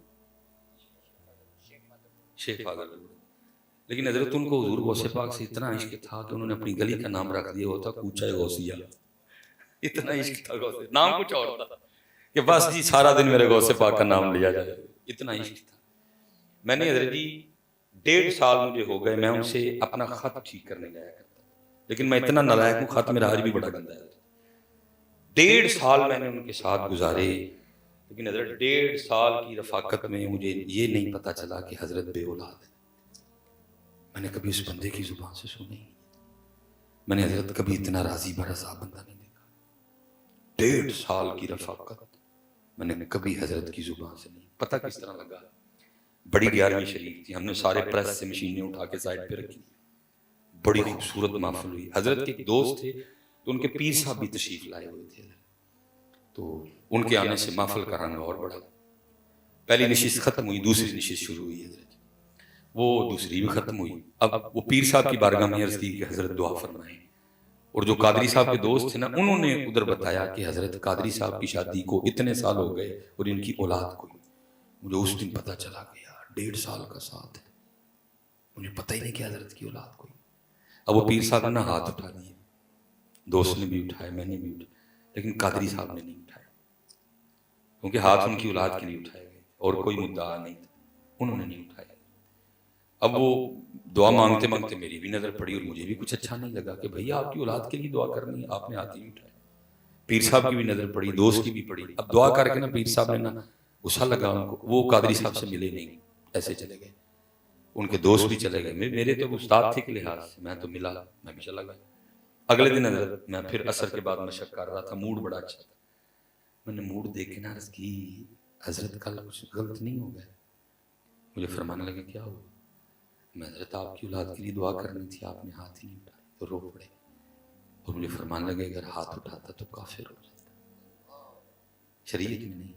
شیخ فاضل روڈ، لیکن حضرت ان کو حضور غوث پاک سے اتنا عشق تھا کہ انہوں نے اپنی گلی کا نام رکھ دیا ہوتا کوچہ غوثیہ، اتنا عشق تھا غوث، نام کچھ اور تھا کہ بس جی سارا دن میرے غوث پاک کا نام لیا جائے، اتنا عشق تھا۔ میں نے حضرت جی 1.5 سال مجھے ہو گئے میں ان سے اپنا خط ٹھیک کرنے گیا کرتا، لیکن میں اتنا نالائق ہوں، خط میرا آج بھی بڑا گندا ہے، 1.5 سال میں نے ان کے ساتھ گزارے، لیکن حضرت 1.5 سال کی رفاقت میں مجھے یہ نہیں پتا چلا کہ حضرت بے اولاد ہے، میں نے کبھی اس بندے کی زبان سے سنی، میں نے حضرت کبھی اتنا راضی برضا بندہ نہیں دیکھا، 1.5 سال کی رفاقت میں نے کبھی حضرت کی زبان سے نہیں، پتہ کس طرح لگا، بڑی 11ویں شریف تھی، ہم نے سارے پریس سے مشینیں اٹھا کے سائڈ پہ رکھی، بڑی خوبصورت محفل ہوئی، حضرت کے ایک دوست تھے تو ان کے پیر صاحب بھی تشریف لائے ہوئے تھے، تو ان کے آنے سے محفل کا رنگ اور بڑھا، پہلی نشست ختم ہوئی، دوسری نشست شروع ہوئی حضرت، وہ دوسری بھی ختم ہوئی، اب وہ پیر صاحب کی بارگاہ میں عرض کی کہ حضرت دعا فرمائیں، اور جو قادری صاحب کے دوست تھے نا انہوں نے ادھر بتایا کہ حضرت قادری صاحب کی شادی کو اتنے سال ہو گئے اور ان کی اولاد کوئی، مجھے اس دن پتا چلا کہ یار 1.5 سال کا ساتھ ہے، مجھے پتہ ہی نہیں کہ حضرت کی اولاد کوئی، اب وہ پیر صاحب نے ہاتھ اٹھا دیے، دوست نے بھی اٹھائے، میں نے بھی اٹھایا، لیکن قادری صاحب نے نہیں اٹھایا، کیونکہ ہاتھ ان کی اولاد کے لیے اٹھائے گئے اور کوئی مدعا نہیں تھا، انہوں نے نہیں اٹھایا، اب وہ دعا مانگتے مانگتے میری بھی نظر پڑی اور مجھے بھی کچھ اچھا نہیں لگا کہ بھئی آپ کی اولاد کے لیے دعا کرنی ہے، آپ نے ہاتھ ہی نہیں اٹھایا، پیر صاحب کی بھی نظر پڑی، دوست کی بھی پڑی، اب دعا کر کے نا پیر صاحب نے نا غصہ لگا ان کو، وہ قادری صاحب سے ملے نہیں، ایسے چلے گئے، ان کے دوست بھی چلے گئے، میرے تو استاد تھے کے لحاظ سے میں تو ملا، میں بھی چلا گیا، اگلے دن حضرت میں پھر عصر کے بعد مشق کر رہا تھا، موڈ بڑا اچھا تھا، میں نے موڈ دیکھ کے نا عرض کی حضرت کل کچھ غلط نہیں ہو گیا؟ مجھے فرمانے لگے کیا ہوا؟ میں حضرت آپ کی اولاد کے لیے دعا کرنی تھی، آپ نے ہاتھ ہی نہیں اٹھایا، تو رو پڑے اور مجھے فرمانے لگے اگر ہاتھ اٹھاتا تو کافر ہو جاتا، شریعت میں نہیں،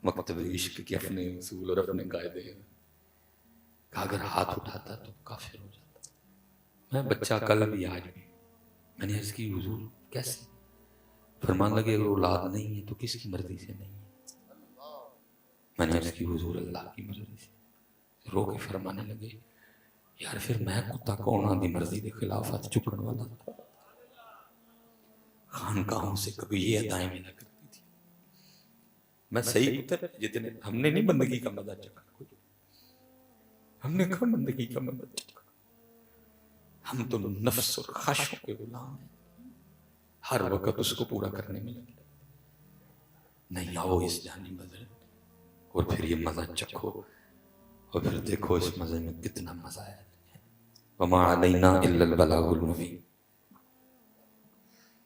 مکتب عشق کے اپنے اصول اور اپنے قاعدے ہیں، کہا اگر ہاتھ اٹھاتا تو کافر ہو جاتا۔ میں بچہ کل بھی آج بھی، میں نے عرض کی حضور کیسے؟ فرمان لگے اگر اولاد نہیں ہے تو کس کی مرضی سے نہیں ہے؟ میں نے عرض کی حضور اللہ کی مرضی سے۔ رو کے فرمانے لگے یار پھر میں کتا کون دی مرضی کے خلاف ہاتھ چکن والا تھا؟ خانقاہوں سے کبھی یہ ادائیں ملا کرتی تھی، میں صحیح پتر جتنے ہم نے نہیں بندگی کا مزہ چکا، ہم نے کہا بندگی کا مزہ چکا، ہم تو نفس اور خواہشوں کے غلام ہیں، ہر وقت اس کو پورا کرنے میں لگے۔ نہیں آؤ اس جانب حضرت، اور پھر یہ مزہ چکھو، اور پھر دیکھو اس مزے میں کتنا مزہ ہے۔ وما علینا الا البلاغ المبین۔